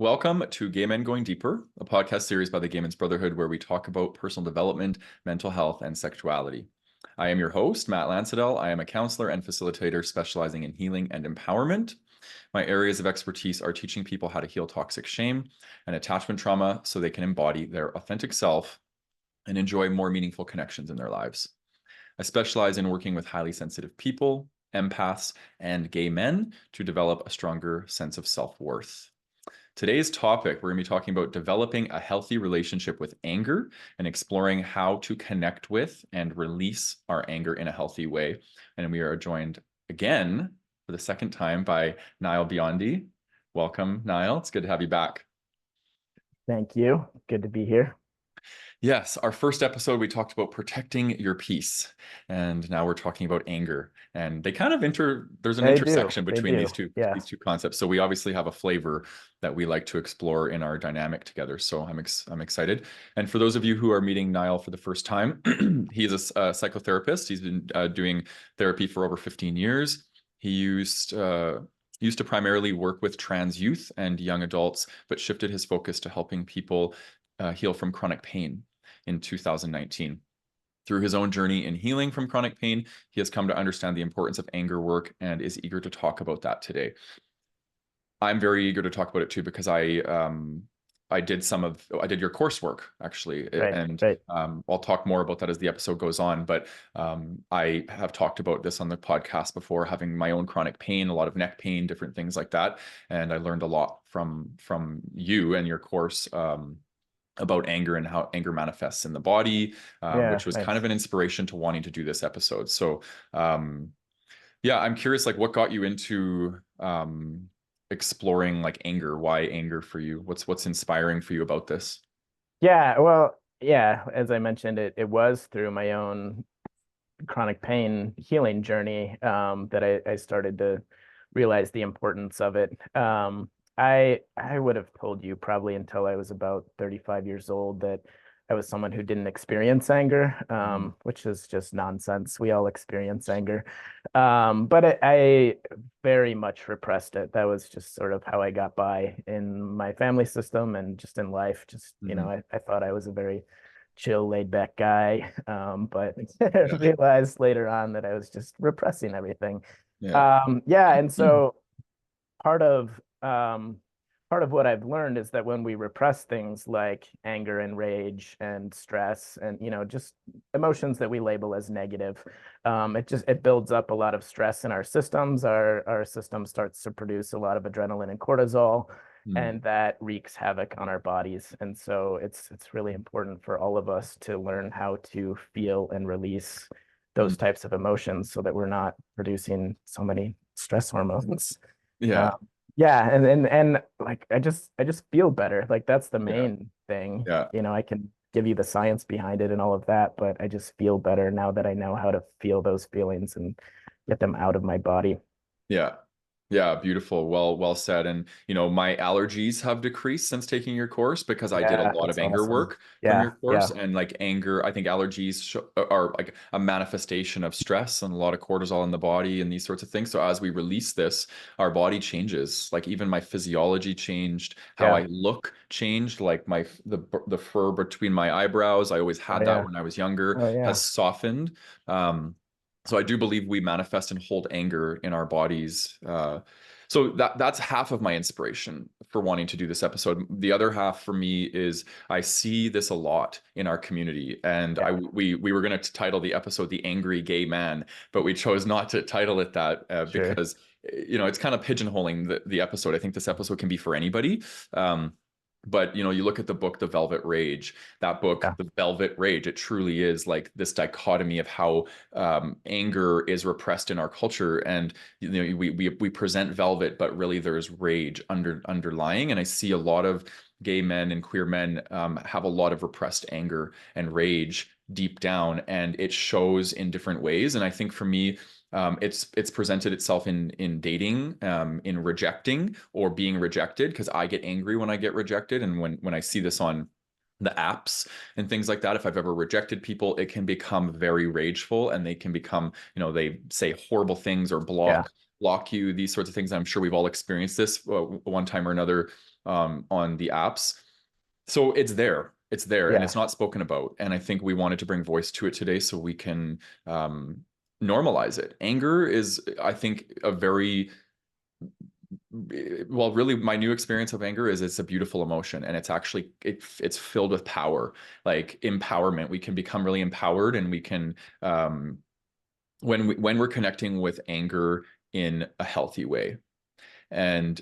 Welcome to Gay Men Going Deeper, a podcast series by the Gay Men's Brotherhood where we talk about personal development, mental health, and sexuality. I am your host, Matt Lansadell. I am a counselor and facilitator specializing in healing and empowerment. My areas of expertise are teaching people how to heal toxic shame and attachment trauma so they can embody their authentic self and enjoy more meaningful connections in their lives. I specialize in working with highly sensitive people, empaths, and gay men to develop a stronger sense of self-worth. Today's topic, we're going to be talking about developing a healthy relationship with anger and exploring how to connect with and release our anger in a healthy way. And we are joined again for the second time by Nyle Biondi. Welcome, Nyle. It's good to have you back. Thank you. Good to be here. Yes, our first episode, we talked about protecting your peace, and now we're talking about anger. And they kind of there's an intersection between these two concepts. So we obviously have a flavor that we like to explore in our dynamic together. So I'm excited. And for those of you who are meeting Nyle for the first time, he's a psychotherapist. He's been doing therapy for over 15 years. He used to primarily work with trans youth and young adults, but shifted his focus to helping people heal from chronic pain in 2019. Through his own journey in healing from chronic pain, he has come to understand the importance of anger work and is eager to talk about that today. I'm very eager to talk about it too, because I did your coursework actually, right. I'll talk more about that as the episode goes on. But I have talked about this on the podcast before, having my own chronic pain, a lot of neck pain, different things like that, and I learned a lot from you and your course about anger and how anger manifests in the body, which was kind of an inspiration to wanting to do this episode. So yeah, I'm curious, like, what got you into exploring like anger? Why anger for you? What's inspiring for you about this? As I mentioned, it was through my own chronic pain healing journey that I started to realize the importance of it. I would have told you probably until I was about 35 years old that I was someone who didn't experience anger, which is just nonsense. We all experience anger. But I very much repressed it. That was just sort of how I got by in my family system and just in life. Just, I thought I was a very chill, laid back guy. But realized later on that I was just repressing everything. And so part of what I've learned is that when we repress things like anger and rage and stress and just emotions that we label as negative, it builds up a lot of stress in our systems. Our system starts to produce a lot of adrenaline and cortisol, and that wreaks havoc on our bodies. And so it's really important for all of us to learn how to feel and release those types of emotions so that we're not producing so many stress hormones. And like I just feel better. Like that's the main thing. I can give you the science behind it and all of that, but I just feel better now that I know how to feel those feelings and get them out of my body. Yeah, beautiful. Well said. And my allergies have decreased since taking your course because I did a lot of anger work from your course. And like anger, I think allergies are like a manifestation of stress and a lot of cortisol in the body and these sorts of things. So as we release this, our body changes. Like even my physiology changed, how I look changed, like the fur between my eyebrows, I always had that when I was younger, has softened. So I do believe we manifest and hold anger in our bodies. So that's half of my inspiration for wanting to do this episode. The other half for me is I see this a lot in our community. And we were going to title the episode The Angry Gay Man, but we chose not to title it that because it's kind of pigeonholing the episode. I think this episode can be for anybody. But you look at the book The Velvet Rage, that book, The Velvet Rage, it truly is like this dichotomy of how anger is repressed in our culture. And we present velvet, but really there's rage underlying. And I see a lot of gay men and queer men have a lot of repressed anger and rage deep down, and it shows in different ways. And I think for me, it's presented itself in dating, in rejecting or being rejected, because I get angry when I get rejected. And when I see this on the apps and things like that, if I've ever rejected people, it can become very rageful and they can become, they say horrible things or block block you, these sorts of things. I'm sure we've all experienced this one time or another on the apps. So it's there, and Yeah. it's not spoken about. And I think we wanted to bring voice to it today so we can normalize it. Anger is, I think, a very well, really, my new experience of anger is it's a beautiful emotion, and it's actually it's filled with power, like empowerment. We can become really empowered, and we can when we're connecting with anger in a healthy way. And,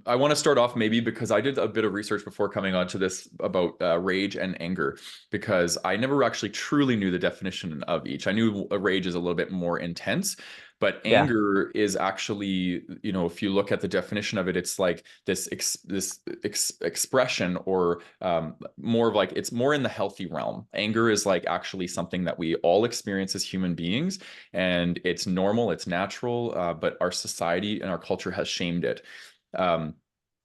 I want to start off maybe because I did a bit of research before coming onto this about rage and anger, because I never actually truly knew the definition of each. I knew a rage is a little bit more intense, but Yeah. anger is actually, if you look at the definition of it, it's like this expression, or more of like, it's more in the healthy realm. Anger is like actually something that we all experience as human beings, and it's normal, it's natural, but our society and our culture has shamed it. Um,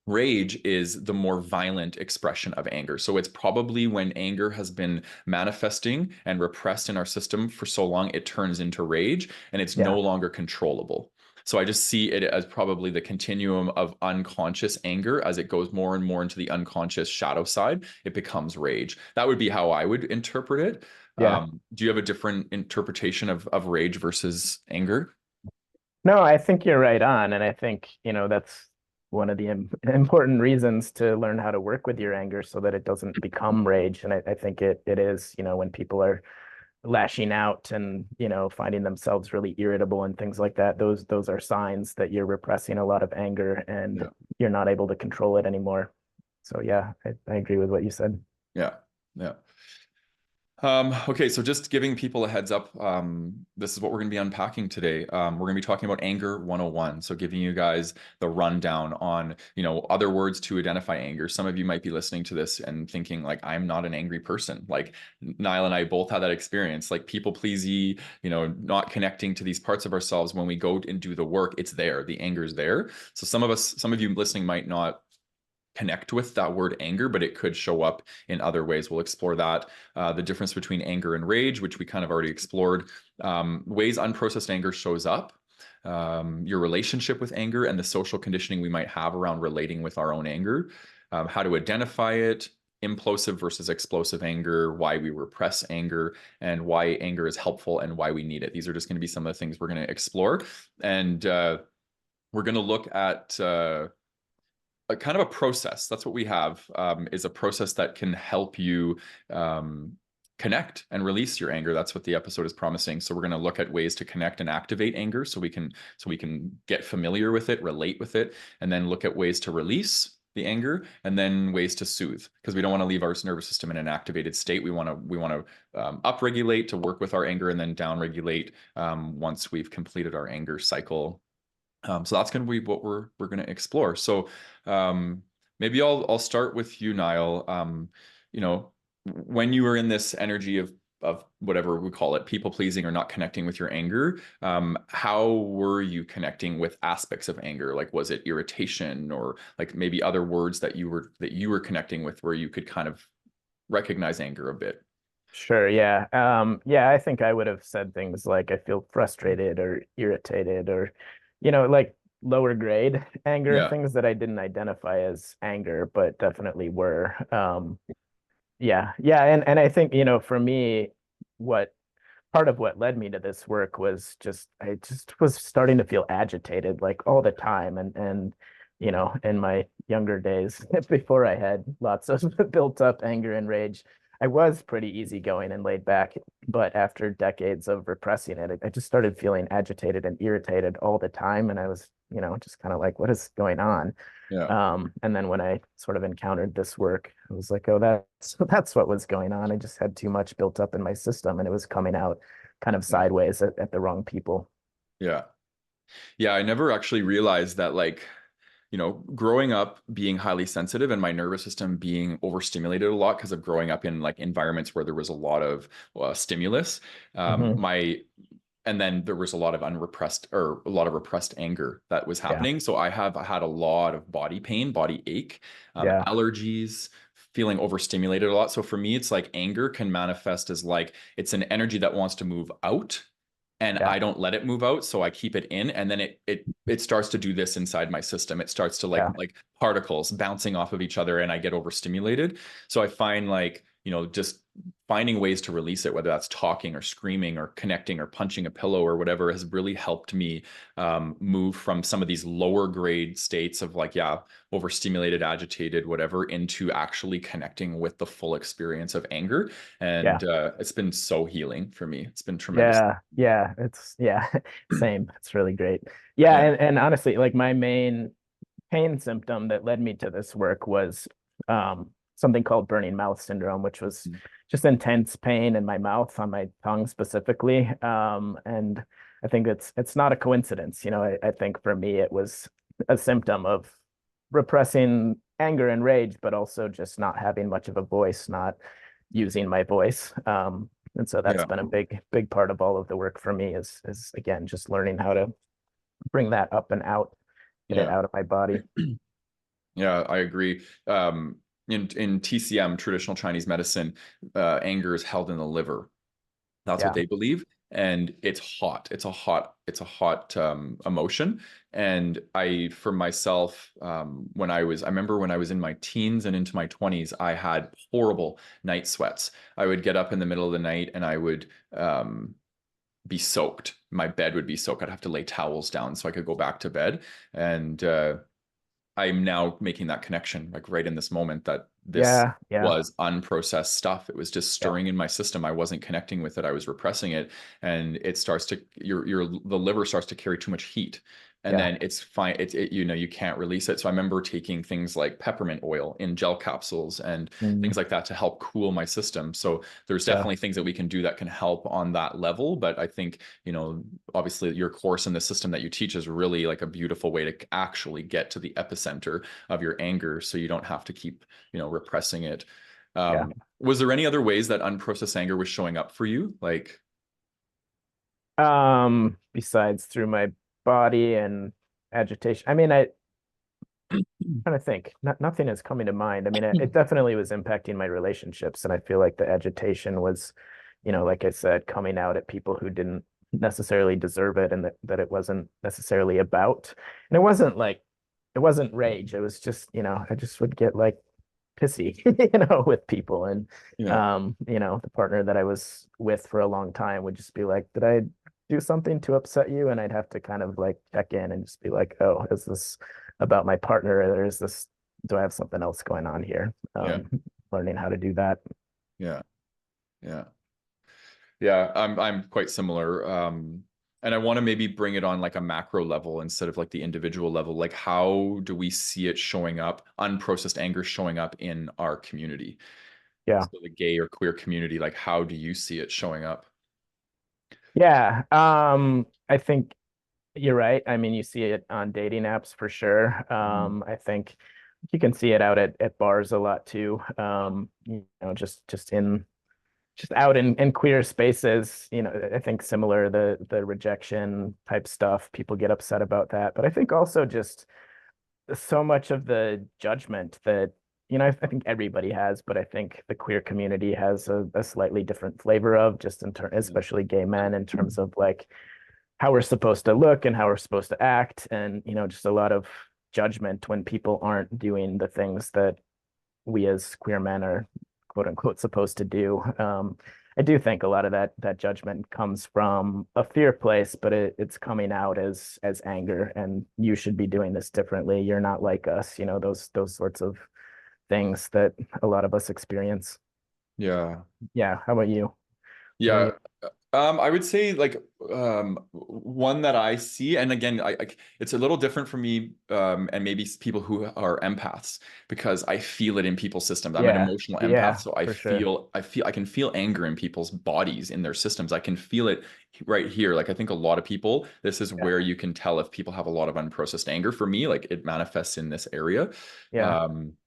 Rage is the more violent expression of anger. So it's probably when anger has been manifesting and repressed in our system for so long, it turns into rage and it's no Yeah. longer controllable. So I just see it as probably the continuum of unconscious anger. As it goes more and more into the unconscious shadow side, it becomes rage. That would be how I would interpret it. Yeah. Do you have a different interpretation of rage versus anger? No, I think you're right on. And I think, that's one of the important reasons to learn how to work with your anger so that it doesn't become rage. And I think it is, when people are lashing out and, finding themselves really irritable and things like that, those are signs that you're repressing a lot of anger and Yeah. you're not able to control it anymore. So yeah, I agree with what you said. Yeah. Yeah. Okay, so just giving people a heads up, this is what we're going to be unpacking today. We're going to be talking about anger 101. So giving you guys the rundown on, other words to identify anger. Some of you might be listening to this and thinking like, I'm not an angry person. Like Nyle and I both had that experience, like people pleasy, not connecting to these parts of ourselves. When we go and do the work, it's there. The anger is there. So some of you listening might not connect with that word anger, but it could show up in other ways. We'll explore that. The difference between anger and rage, which we kind of already explored. Ways unprocessed anger shows up. Your relationship with anger and the social conditioning we might have around relating with our own anger. How to identify it. Implosive versus explosive anger, why we repress anger, and why anger is helpful and why we need it. These are just going to be some of the things we're going to explore. And we're going to look at a kind of a process. That's what we have, is a process that can help you connect and release your anger. That's what the episode is promising. So we're going to look at ways to connect and activate anger so we can get familiar with it, relate with it, and then look at ways to release the anger, and then ways to soothe, because we don't want to leave our nervous system in an activated state. We want to upregulate to work with our anger, and then downregulate once we've completed our anger cycle. So that's going to be what we're going to explore. So maybe I'll start with you, Nyle. When you were in this energy of whatever we call it, people pleasing or not connecting with your anger, how were you connecting with aspects of anger? Like, was it irritation, or like maybe other words that you were connecting with, where you could kind of recognize anger a bit? Sure, yeah. Yeah, I think I would have said things like I feel frustrated or irritated or, like lower grade anger, Yeah, things that I didn't identify as anger, but definitely were. Yeah, yeah, and I think, for me, what part of what led me to this work was just I just was starting to feel agitated like all the time and in my younger days before I had lots of built up anger and rage, I was pretty easygoing and laid back, but after decades of repressing it, I just started feeling agitated and irritated all the time, and I was just kind of like, what is going on? yeah, And then when I sort of encountered this work, I was like, oh, that's what was going on. I just had too much built up in my system and it was coming out kind of yeah, sideways at the wrong people. yeah. Yeah, I never actually realized that, like, growing up being highly sensitive and my nervous system being overstimulated a lot because of growing up in like environments where there was a lot of stimulus. Hmm. My And then there was a lot of unrepressed, or a lot of repressed anger that was Yeah. happening. So I have had a lot of body pain, body ache, Yeah. allergies, feeling overstimulated a lot. So for me, it's like anger can manifest as like it's an energy that wants to move out, and I don't let it move out, so I keep it in, and then it starts to do this inside my system. It starts to like particles bouncing off of each other, and I get overstimulated. So I find like, just finding ways to release it, whether that's talking or screaming or connecting or punching a pillow or whatever, has really helped me move from some of these lower grade states of like, overstimulated, agitated, whatever, into actually connecting with the full experience of anger. And it's been so healing for me. It's been tremendous. It's same. It's really great. Yeah, Yeah. and honestly, like my main pain symptom that led me to this work was something called burning mouth syndrome, which was just intense pain in my mouth, on my tongue specifically. And I think it's not a coincidence. I think for me it was a symptom of repressing anger and rage, but also just not having much of a voice, not using my voice. And so that's Yeah. been a big part of all of the work for me is again just learning how to bring that up and out, get it Yeah. out of my body. Yeah, I agree. In TCM, traditional Chinese medicine, anger is held in the liver. That's what Yeah. they believe. And it's hot. It's a hot emotion. And for myself, I remember when I was in my teens and into my 20s, I had horrible night sweats. I would get up in the middle of the night and I would be soaked. My bed would be soaked. I'd have to lay towels down so I could go back to bed. And I'm now making that connection, like right in this moment, that this Yeah. Yeah. was unprocessed stuff. It was just Yeah. stirring in my system. I wasn't connecting with it. I was repressing it, and it starts to the liver starts to carry too much heat, and Yeah. then it's fine. You can't release it. So I remember taking things like peppermint oil in gel capsules and Mm, things like that to help cool my system. So there's yeah. definitely things that we can do that can help on that level. But I think, obviously your course and the system that you teach is really like a beautiful way to actually get to the epicenter of your anger, so you don't have to keep, repressing it. Yeah. Was there any other ways that unprocessed anger was showing up for you? Like, Besides through my body and agitation. I mean, trying to think. Nothing is coming to mind. I mean, it definitely was impacting my relationships, and I feel like the agitation was, like I said, coming out at people who didn't necessarily deserve it, and that it wasn't necessarily about. And it wasn't rage. It was just, I just would get like pissy, with people, and yeah, the partner that I was with for a long time would just be like, "Did I do something to upset you?" And I'd have to kind of like check in and just be like, "Oh, is this about my partner, or do I have something else going on here?" yeah, Learning how to do that. yeah, yeah. Yeah, I'm quite similar. And I want to maybe bring it on like a macro level instead of like the individual level. Like, how do we see it showing up, unprocessed anger showing up in our community? Yeah. So the gay or queer community, like, how do you see it showing up? Yeah. I think you're right. I mean, you see it on dating apps for sure. Mhm. I think you can see it out at bars a lot too. Just out in queer spaces, I think similar, the rejection type stuff, people get upset about that. But I think also just so much of the judgment that, I think everybody has, but I think the queer community has a slightly different flavor of, just especially gay men, in terms of like how we're supposed to look and how we're supposed to act, and just a lot of judgment when people aren't doing the things that we as queer men are quote unquote supposed to do. I do think a lot of that judgment comes from a fear place, but it's coming out as anger, and you should be doing this differently. You're not like us, those sorts of things that a lot of us experience. Yeah. Yeah. How about you? What do Yeah. you? I would say like one that I see, and again, it's a little different for me, and maybe people who are empaths, because I feel it in people's systems. I'm an Yeah. emotional empath, Yeah, so for sure. I can feel anger in people's bodies, in their systems. I can feel it right here. Like I think a lot of people, this is Yeah. where you can tell if people have a lot of unprocessed anger. For me, like it manifests in this area. Yeah. Um,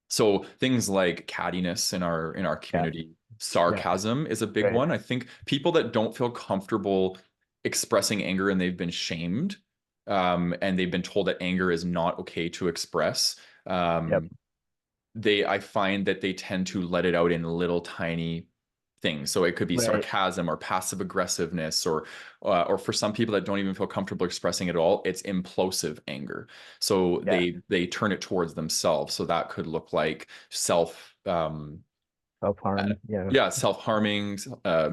so things like cattiness in our Yeah. community, Yeah. sarcasm is a big Right. one. I think people that don't feel comfortable expressing anger and they've been shamed, and they've been told that anger is not okay to express, Yep. I find that they tend to let it out in little tiny things. So it could be Right. sarcasm or passive aggressiveness, or for some people that don't even feel comfortable expressing it at all, it's implosive anger. So Yeah. they turn it towards themselves. So that could look like Self-harm. Yeah. yeah, self-harming,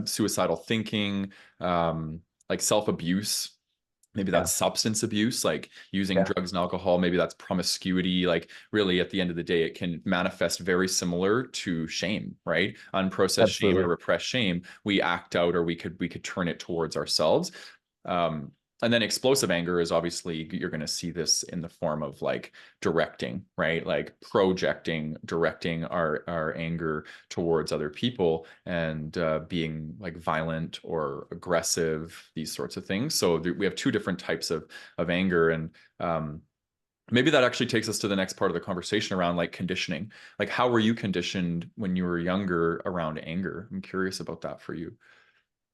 suicidal thinking, like self-abuse. Maybe Yeah. that's substance abuse, like using Yeah. drugs and alcohol. Maybe that's promiscuity. Like really, at the end of the day, it can manifest very similar to shame, right? Unprocessed shame or Absolutely. repressed shame. We act out, or we could turn it towards ourselves. Um, and then explosive anger is obviously, you're going to see this in the form of like directing, right? Like projecting, directing our anger towards other people, and being like violent or aggressive, these sorts of things. So we have two different types of anger. And maybe that actually takes us to the next part of the conversation around like conditioning. Like, how were you conditioned when you were younger around anger? I'm curious about that for you.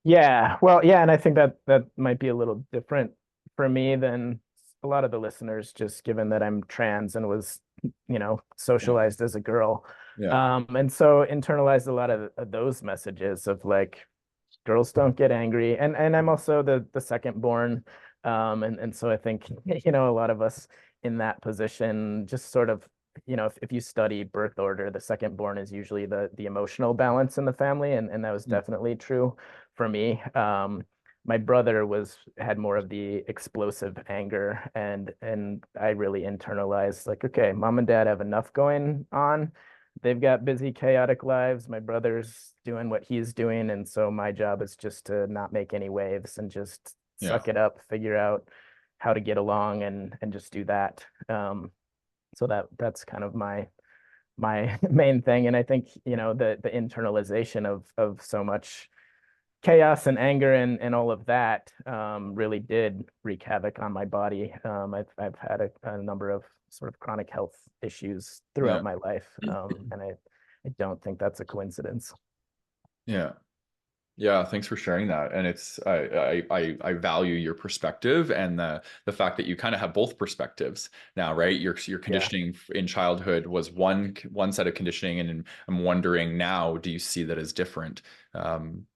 Yeah, well, yeah, and I think that that might be a little different for me than a lot of the listeners, just given that I'm trans and was, Yeah. socialized as a girl. Yeah. And so internalized a lot of those messages of like girls don't get angry. And I'm also the second born. And so I think, a lot of us in that position just sort of, if you study birth order, the second born is usually the emotional balance in the family. And that was Mm. definitely true for me. My brother had more of the explosive anger, and I really internalized like, okay, mom and dad have enough going on. They've got busy, chaotic lives. My brother's doing what he's doing, and so my job is just to not make any waves and just Yeah. suck it up, figure out how to get along, and just do that. So that's kind of my main thing. And I think, the internalization of so much chaos and anger and all of that really did wreak havoc on my body. I've had a number of sort of chronic health issues throughout Yeah. my life, and I don't think that's a coincidence. Yeah. Yeah, thanks for sharing that. And I value your perspective, and the fact that you kind of have both perspectives now, right? Your Yeah. conditioning in childhood was one set of conditioning, and I'm wondering now, do you see that as different? Um,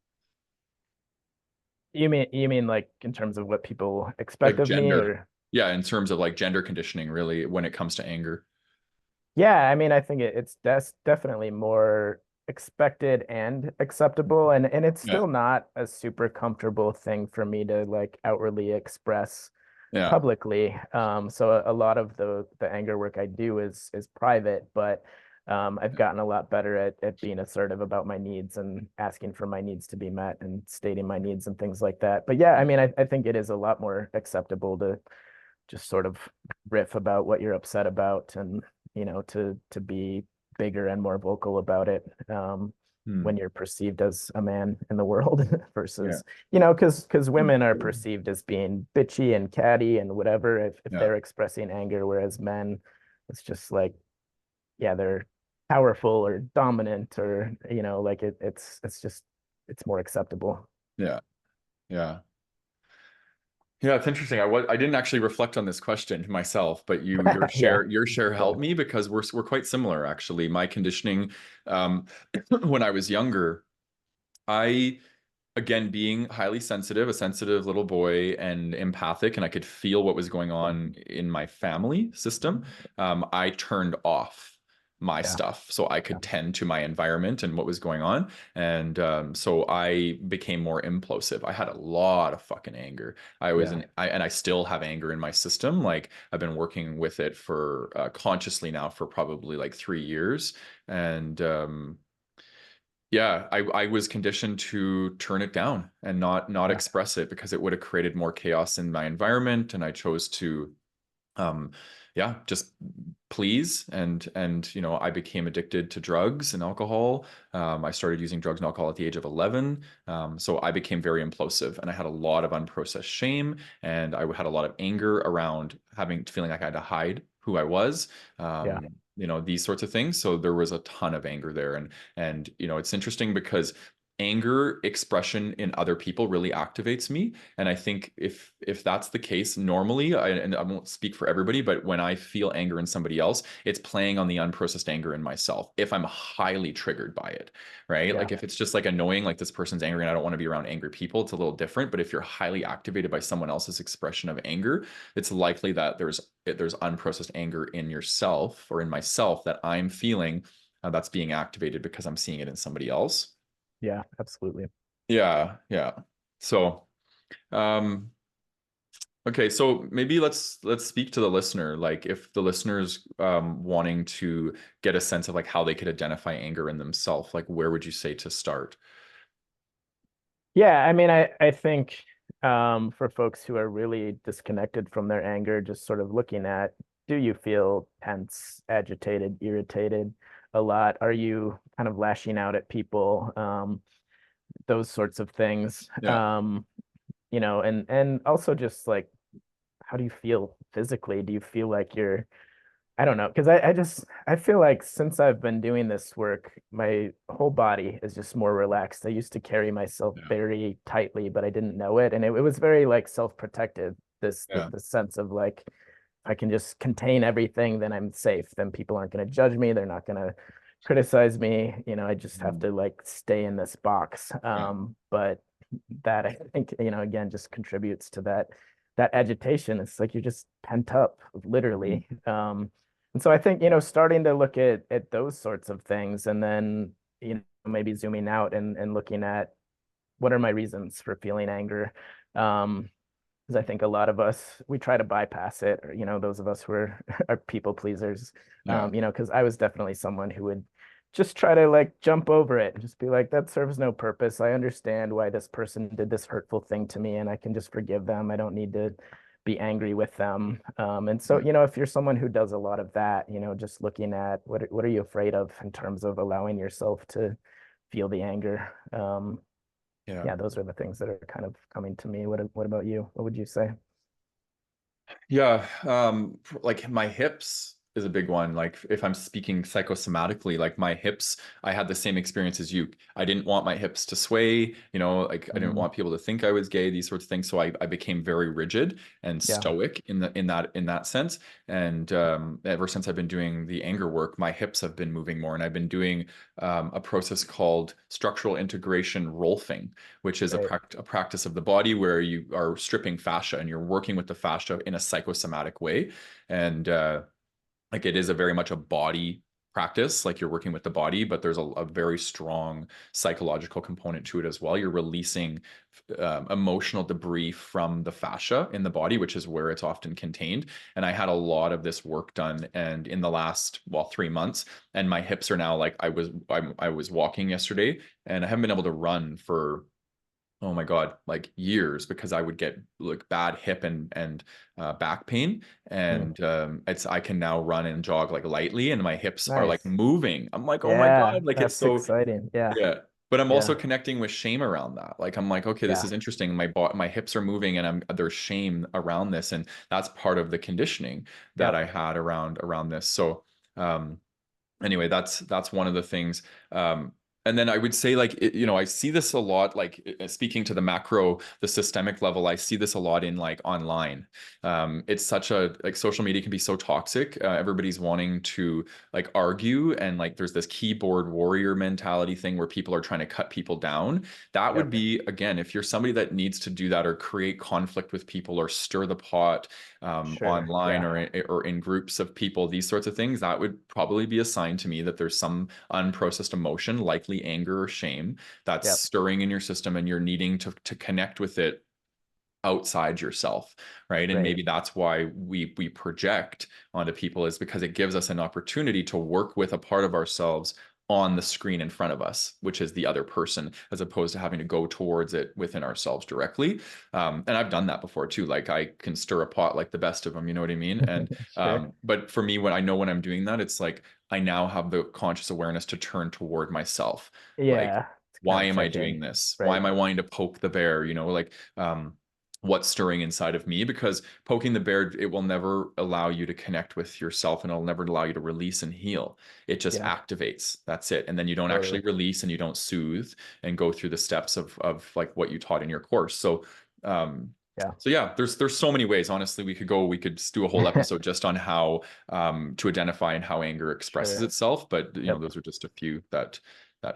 You mean like in terms of what people expect like of me, gender. or? Yeah, in terms of like gender conditioning, really, when it comes to anger. Yeah, I mean, I think it's definitely more expected and acceptable, and it's Yeah. still not a super comfortable thing for me to like outwardly express Yeah. publicly. So a lot of the anger work I do is private, but I've gotten a lot better at being assertive about my needs and asking for my needs to be met and stating my needs and things like that. But yeah, I mean, I think it is a lot more acceptable to just sort of riff about what you're upset about, and to be bigger and more vocal about it, Hmm. when you're perceived as a man in the world Yeah. versus, because women are perceived as being bitchy and catty and whatever if Yeah. they're expressing anger, whereas men, it's just like, yeah, they're powerful or dominant, or like it's just, it's more acceptable. Yeah. Yeah. Yeah, it's interesting. I didn't actually reflect on this question myself, but your Yeah, share cool. helped me, because we're quite similar actually. My conditioning, um, when I was younger, I, again, being highly sensitive, a sensitive little boy and empathic, and I could feel what was going on in my family system. I turned off my Yeah, stuff so I yeah, could tend to my environment and what was going on. And so I became more implosive. I had a lot of fucking anger. yeah, And I still have anger in my system. Like, I've been working with it for consciously now for probably like 3 years. And yeah, I was conditioned to turn it down and not yeah, express it, because it would have created more chaos in my environment, and I chose to um yeah, just please. And I became addicted to drugs and alcohol. I started using drugs and alcohol at the age of 11. So I became very implosive, and I had a lot of unprocessed shame, and I had a lot of anger around feeling like I had to hide who I was. yeah, These sorts of things. So there was a ton of anger there. And it's interesting because anger expression in other people really activates me. And I think if that's the case, normally, and I won't speak for everybody, but when I feel anger in somebody else, it's playing on the unprocessed anger in myself if I'm highly triggered by it, right? Yeah. Like if it's just like annoying, like this person's angry and I don't want to be around angry people, it's a little different. But if you're highly activated by someone else's expression of anger, it's likely that there's unprocessed anger in yourself or in myself that I'm feeling, that's being activated because I'm seeing it in somebody else. Yeah, absolutely. Yeah, yeah. So, um, okay, so maybe let's speak to the listener. Like if the listener's wanting to get a sense of like how they could identify anger in themselves, like where would you say to start? Yeah, I mean, I think for folks who are really disconnected from their anger, just sort of looking at, do you feel tense, agitated, irritated a lot? Are you kind of lashing out at people? Those sorts of things. Yeah, And also just like, how do you feel physically? Do you feel like you're, I don't know, because I feel like since I've been doing this work, my whole body is just more relaxed. I used to carry myself yeah, very tightly, but I didn't know it. And it was very like self-protective, yeah, the sense of like I can just contain everything, then I'm safe. Then people aren't going to judge me. They're not going to criticize me. I just have mhm, to like stay in this box. yeah, But that I think, again, just contributes to that agitation. It's like you're just pent up, mhm, literally. And so I think, starting to look at those sorts of things and then, maybe zooming out and looking at what are my reasons for feeling anger. Because I think a lot of us, we try to bypass it, or, those of us who are people pleasers, yeah, because I was definitely someone who would just try to like jump over it and just be like, that serves no purpose. I understand why this person did this hurtful thing to me and I can just forgive them. I don't need to be angry with them. And so, yeah, if you're someone who does a lot of that, just looking at what are you afraid of in terms of allowing yourself to feel the anger. yeah. Yeah, those are the things that are kind of coming to me. What about you? What would you say? Yeah, like my hips is a big one. Like if I'm speaking psychosomatically, like my hips, I had the same experience as you. I didn't want my hips to sway, like I didn't Mhm. want people to think I was gay, these sorts of things. So I became very rigid and Yeah, stoic in that sense. And ever since I've been doing the anger work, my hips have been moving more. And I've been doing a process called structural integration rolfing, which is a, right. a practice of the body where you are stripping fascia and you're working with the fascia in a psychosomatic way. And like it is a very much a body practice, like you're working with the body, but there's a very strong psychological component to it as well. You're releasing emotional debris from the fascia in the body, which is where it's often contained. And I had a lot of this work done, and in the last 3 months, and my hips are now like I was walking yesterday, and I haven't been able to run for, oh my God, like years, because I would get like bad hip and back pain. Mm. And I can now run and jog like lightly and my hips are like Nice. moving. I'm like, oh my Yeah, God, like it's that's so, exciting. Yeah, yeah. But I'm also yeah, connecting with shame around that. Like I'm like, okay, this yeah, is interesting. My hips are moving and there's shame around this. And that's part of the conditioning that yep, I had around this. So um anyway, that's one of the things. And then I would say like I see this a lot, like speaking to the systemic level, I see this a lot in like online. It's such a, like, social media can be so toxic. Everybody's wanting to like argue, and like there's this keyboard warrior mentality thing where people are trying to cut people down. That would yep, be, again, if you're somebody that needs to do that or create conflict with people or stir the pot sure. online Yeah, or in groups of people, these sorts of things, that would probably be a sign to me that there's some unprocessed emotion, likely anger or shame, that's yep, stirring in your system, and you're needing to connect with it outside yourself, right? And right. maybe that's why we project onto people, is because it gives us an opportunity to work with a part of ourselves on the screen in front of us, which is the other person, as opposed to having to go towards it within ourselves directly. And I've done that before too. Like I can stir a pot like the best of them, you know what I mean? And Sure. but for me, when I'm doing that, it's like I now have the conscious awareness to turn toward myself. Like, Yeah, to kind why of am I check doing in. this? Why Right. am I wanting to poke the bear? Like what's stirring inside of me, because poking the bear, it will never allow you to connect with yourself, and it'll never allow you to release and heal. It just Yeah, activates. That's it. And then you don't totally. actually release, and you don't soothe and go through the steps of like what you taught in your course. So um Yeah, so yeah, there's so many ways. Honestly, we could do a whole episode just on how to identify and how anger expresses sure. itself. But Yep. those are just a few that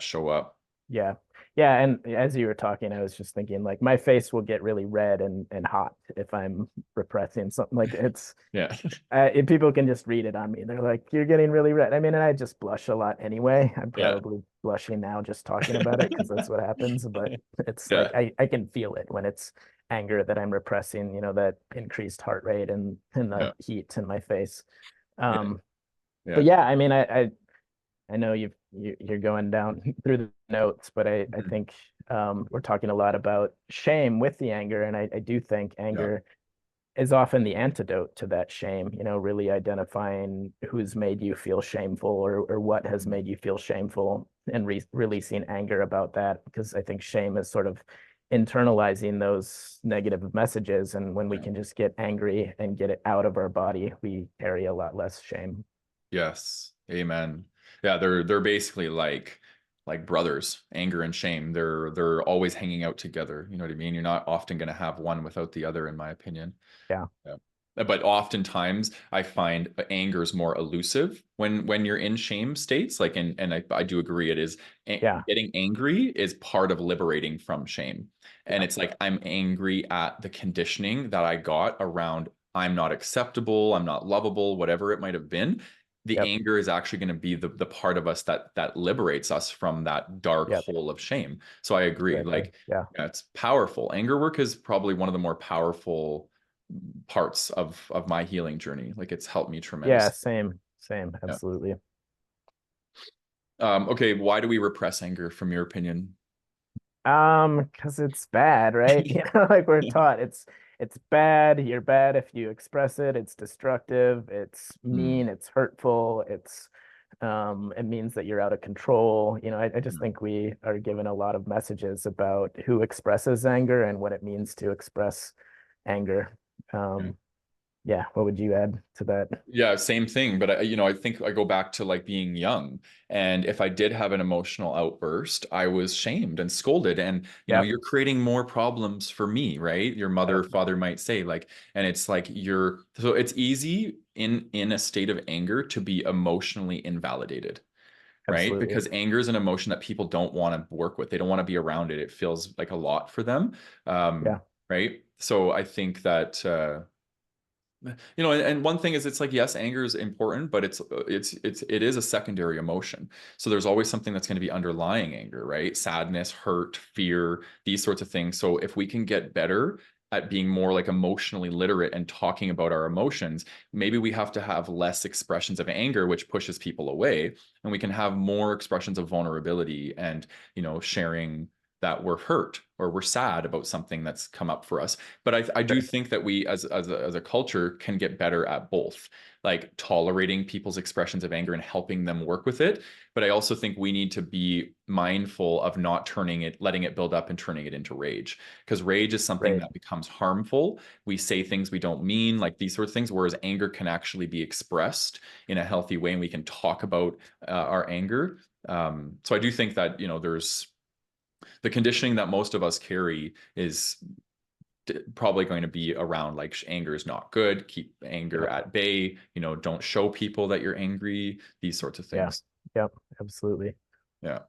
show up. Yeah. Yeah. And as you were talking, I was just thinking like my face will get really red and hot if I'm repressing something. Like it's Yeah. people can just read it on me. They're like, you're getting really red. I mean, and I just blush a lot anyway. I'm Yeah. probably blushing now just talking about it because that's what happens. But it's like Yeah. I can feel it when it's anger that I'm repressing, that increased heart rate and the Yeah. heat in my face. Yeah. But Yeah. yeah, I mean, I know you're going down through the notes, but I Mhm. think we're talking a lot about shame with the anger, and I do think Yeah. anger is often the antidote to that shame, really identifying who's made you feel shameful or what has Mhm. made you feel shameful and releasing anger about that. Because I think shame is sort of internalizing those negative messages. And when we Yeah. can just get angry and get it out of our body, we carry a lot less shame. Yes. Amen. Yeah, they're basically like brothers, anger and shame. They're always hanging out together. You know what I mean? You're not often going to have one without the other, in my opinion. Yeah. Yeah. But oftentimes I find anger is more elusive when you're in shame states. Like, and I do agree, it is Yeah. getting angry is part of liberating from shame. And Yeah. it's like I'm angry at the conditioning that I got around I'm not acceptable, I'm not lovable, whatever it might have been. The Yep. anger is actually going to be the part of us that liberates us from that dark Yep. hole of shame. So I agree. Exactly. Like, Yeah. yeah, it's powerful. Anger work is probably one of the more powerful parts of my healing journey. Like it's helped me Yeah. tremendously. Same. Same. Yeah. Absolutely. Okay, why do we repress anger from your opinion? Because it's bad, right? Like we're taught it's bad. You're bad if you express it. It's destructive. It's Mm, mean. It's hurtful. It means that you're out of control. I just mm, think we are given a lot of messages about who expresses anger and what it means to express anger. yeah. Um, yeah, what would you add to that? Yeah, same thing. But I think I go back to like being young. And if I did have an emotional outburst, I was shamed and scolded. And, Yep, you're creating more problems for me, right? Your mother, yep, father might say, like, and it's like so it's easy in a state of anger to be emotionally invalidated, right? absolutely. Because anger is an emotion that people don't want to work with. They don't want to be around it. It feels like a lot for them. Yeah, Right. So I think that and one thing is, it's like, yes, anger is important, but it is a secondary emotion. So there's always something that's going to be underlying anger, right? Sadness, hurt, fear, these sorts of things. So if we can get better at being more like emotionally literate and talking about our emotions, maybe we have to have less expressions of anger, which pushes people away, and we can have more expressions of vulnerability and, sharing that we're hurt or we're sad about something that's come up for us. But I do sure. think that we as a culture can get better at both, like tolerating people's expressions of anger and helping them work with it. But I also think we need to be mindful of not letting it build up and turning it into rage. Because rage is something Right. that becomes harmful. We say things we don't mean, like these sorts of things, whereas anger can actually be expressed in a healthy way, and we can talk about our anger. So I do think that, there's the conditioning that most of us carry is probably going to be around like anger is not good, keep anger Yep. at bay, don't show people that you're angry, these sorts of Yeah. things. Yep. Absolutely. Yeah.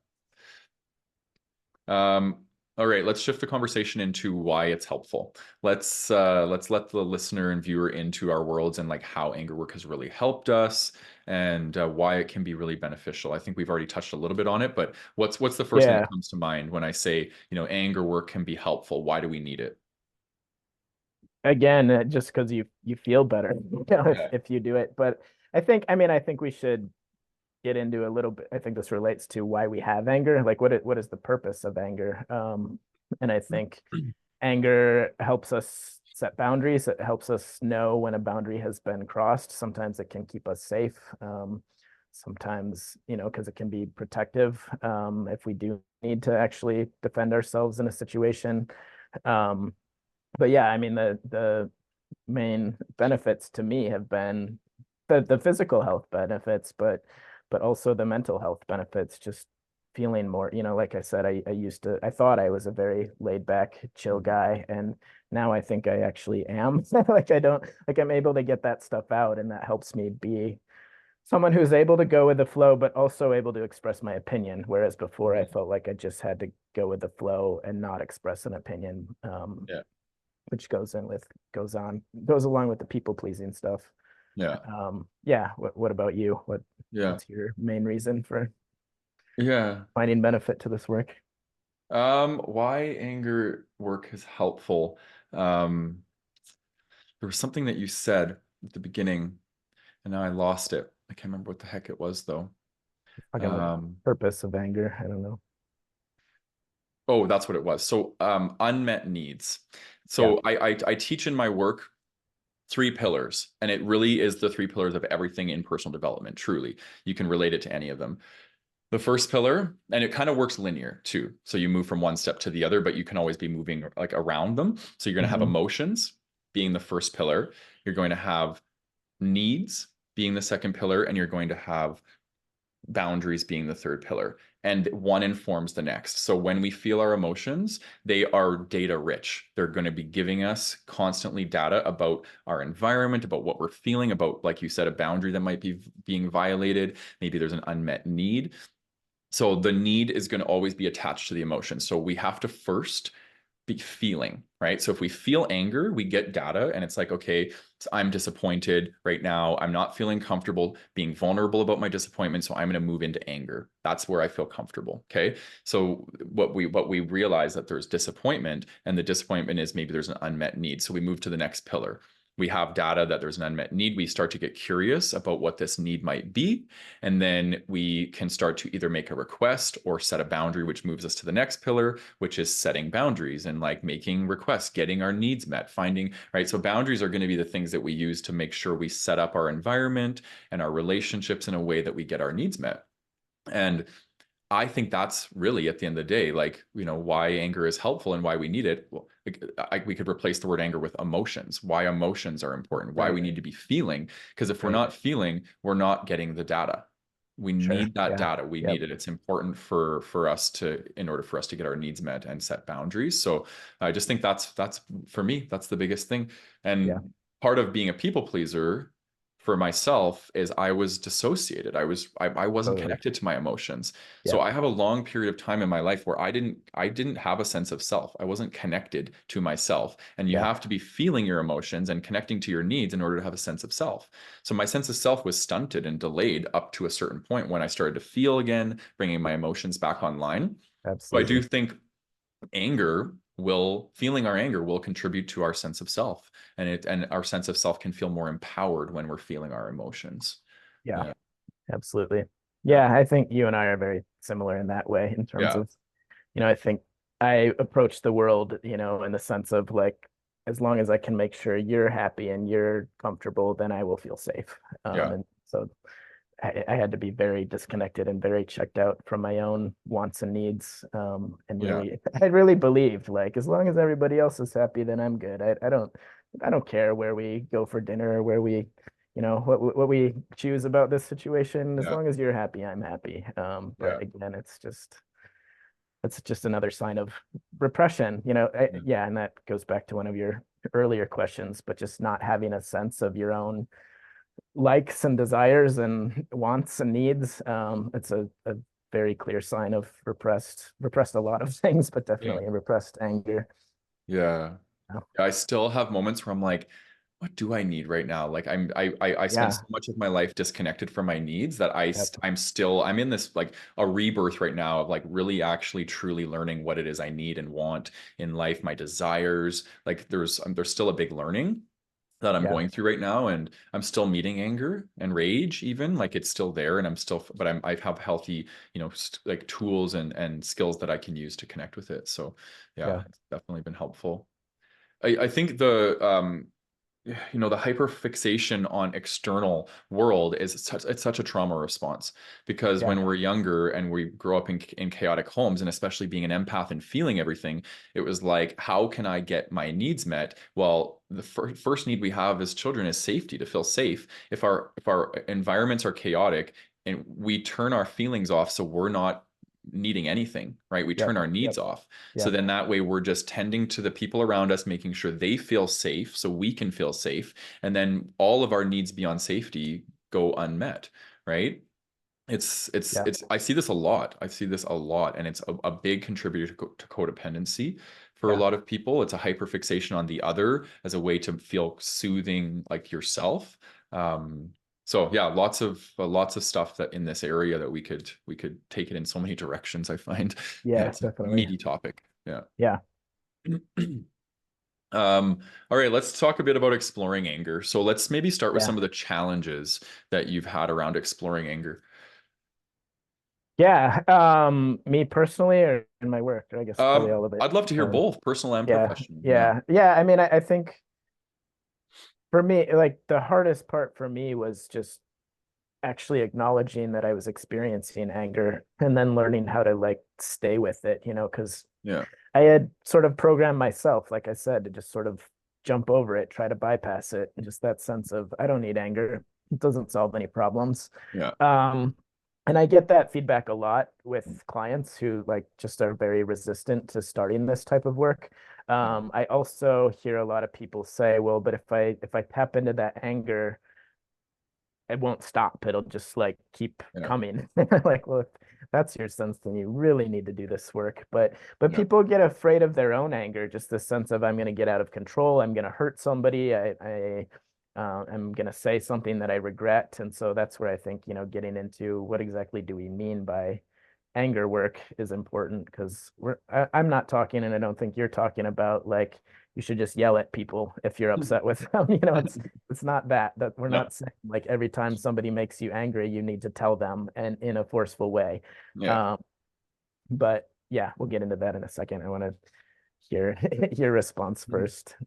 All right, let's shift the conversation into why it's helpful. Let's let the listener and viewer into our worlds and like how anger work has really helped us, and why it can be really beneficial. I think we've already touched a little bit on it, but what's the first thing that Yeah. comes to mind when I say, anger work can be helpful? Why do we need it? Again, just because you feel better, Yeah. if you do it. But I think we should get into a little bit. I think this relates to why we have anger. Like what is the purpose of anger? And I think anger helps us set boundaries. It helps us know when a boundary has been crossed. Sometimes it can keep us safe. Sometimes, because it can be protective, if we do need to actually defend ourselves in a situation. Um, But yeah, I mean, the main benefits to me have been the physical health benefits, but also the mental health benefits, just feeling more, like I said, I thought I was a very laid back, chill guy, and now I think I actually am. Like I don't, like I'm able to get that stuff out, and that helps me be someone who's able to go with the flow, but also able to express my opinion. Whereas before I felt like I just had to go with the flow and not express an opinion. Yeah. Which goes along with the people pleasing stuff. Yeah. Yeah. What about you? Yeah. What's your main reason for Yeah. finding benefit to this work? Why anger work is helpful. Um, there was something that you said at the beginning, and now I lost it. I can't remember what the heck it was though. Talking about Um, purpose of anger. I don't know. oh, that's what it was. So, unmet needs. Yeah. So I teach in my work three pillars, and it really is the three pillars of everything in personal development. Truly, you can relate it to any of them. The first pillar, and it kind of works linear too. So you move from one step to the other, but you can always be moving like around them. So you're going to have Hmm. emotions being the first pillar. You're going to have needs being the second pillar, and you're going to have boundaries being the third pillar. And one informs the next. So when we feel our emotions, they are data rich. They're going to be giving us constantly data about our environment, about what we're feeling, about, like you said, a boundary that might be being violated. Maybe there's an unmet need. So the need is going to always be attached to the emotion. So we have to first be feeling, right? So if we feel anger, we get data and it's like, okay, I'm disappointed right now. I'm not feeling comfortable being vulnerable about my disappointment. So I'm going to move into anger. That's where I feel comfortable. Okay. So what we realize that there's disappointment, and the disappointment is maybe there's an unmet need. So we move to the next pillar. We have data that there's an unmet need. We start to get curious about what this need might be. And then we can start to either make a request or set a boundary, which moves us to the next pillar, which is setting boundaries and like making requests, getting our needs met, finding, right? So boundaries are going to be the things that we use to make sure we set up our environment and our relationships in a way that we get our needs met. And I think that's really at the end of the day, like, why anger is helpful and why we need it. Well, we could replace the word anger with emotions, why emotions are important, why we Right. need to be feeling. Because if we're Right. not feeling, we're not getting the data. We Sure. need that Yeah. data. We Yep. need it. It's important for us to, in order for us to get our needs met and set boundaries. So I just think that's for me, that's the biggest thing. Yeah. And part of being a people pleaser for myself is I was dissociated. I wasn't Totally. connected to my emotions. So Yep. I have a long period of time in my life where I didn't have a sense of self. I wasn't connected to myself. And you Yeah. have to be feeling your emotions and connecting to your needs in order to have a sense of self. So my sense of self was stunted and delayed up to a certain point when I started to feel again, bringing my emotions back online. So I do Absolutely. think feeling our anger will contribute to our sense of self, and our sense of self can feel more empowered when we're feeling our emotions. Yeah. Yeah. Absolutely. Yeah. Yeah, I think you and I are very similar in that way in terms Yeah. of, I think I approach the world, in the sense of like, as long as I can make sure you're happy and you're comfortable, then I will feel safe. Yeah. And so I had to be very disconnected and very checked out from my own wants and needs. And Yeah. really, I really believed like, as long as everybody else is happy, then I'm good. I don't care where we go for dinner or where we, what we choose about this situation. As Yeah. long as you're happy, I'm happy. Yeah. But again, it's just another sign of repression, Yeah. yeah, and that goes back to one of your earlier questions, but just not having a sense of your own likes and desires and wants and needs. It's a very clear sign of repressed a lot of things, but Yeah. definitely repressed anger. Yeah. Oh, I still have moments where I'm like, what do I need right now? Like I spend yeah. so much of my life disconnected from my needs that Yep. I'm in this like a rebirth right now of like really actually truly learning what it is I need and want in life, my desires. Like there's still a big learning that I'm Yeah. going through right now, and I'm still meeting anger and rage, even like it's still there, and but I have healthy, like tools and skills that I can use to connect with it. So yeah, Yeah. it's definitely been helpful. I think you know, the hyperfixation on external world is such a trauma response, because Yeah. when we're younger and we grow up in chaotic homes, and especially being an empath and feeling everything, it was like, how can I get my needs met? Well, the first need we have as children is safety, to feel safe. If our environments are chaotic and we turn our feelings off, so we're not needing anything, right? We Yep. turn our Yep. needs off. So Yep. then that way we're just tending to the people around us, making sure they feel safe so we can feel safe. And then all of our needs beyond safety go unmet, right? Yeah. I see this a lot. I see this a lot, and it's a big contributor to codependency for a Yeah. lot of people. It's a hyperfixation on the other as a way to feel soothing, like yourself. Um, so yeah, lots of stuff that in this area that we could take it in so many directions, I find. Yeah, Yeah, it's a definitely. meaty topic. Yeah. Yeah. All right, let's talk a bit about exploring anger. So let's maybe start with Yeah. some of the challenges that you've had around exploring anger. Yeah. Me personally or in my work, I guess probably all of it. I'd love to hear Um, both, personal and yeah. professional. Yeah. Yeah. Yeah. I mean, I think for me, like the hardest part for me was just actually acknowledging that I was experiencing anger and then learning how to like stay with it, because Yeah. I had sort of programmed myself, like I said, to just sort of jump over it, try to bypass it, and just that sense of I don't need anger. It doesn't solve any problems. Yeah. Um, and I get that feedback a lot with clients who like just are very resistant to starting this type of work. Yeah. I also hear a lot of people say, well, but if I tap into that anger, it won't stop. It'll just like keep Yeah. coming. Like, well, if that's your sense, then you really need to do this work. But Yeah. people get afraid of their own anger, just the sense of I'm going to get out of control. I'm going to hurt somebody. I'm going to say something that I regret. And so that's where I think, getting into what exactly do we mean by anger work is important because I'm not talking, and I don't think you're talking about like you should just yell at people if you're upset with them. It's not that we're No. not saying like every time somebody makes you angry, you need to tell them and in a forceful way. Yeah. Um, but yeah, we'll get into that in a second. I want to hear your response first.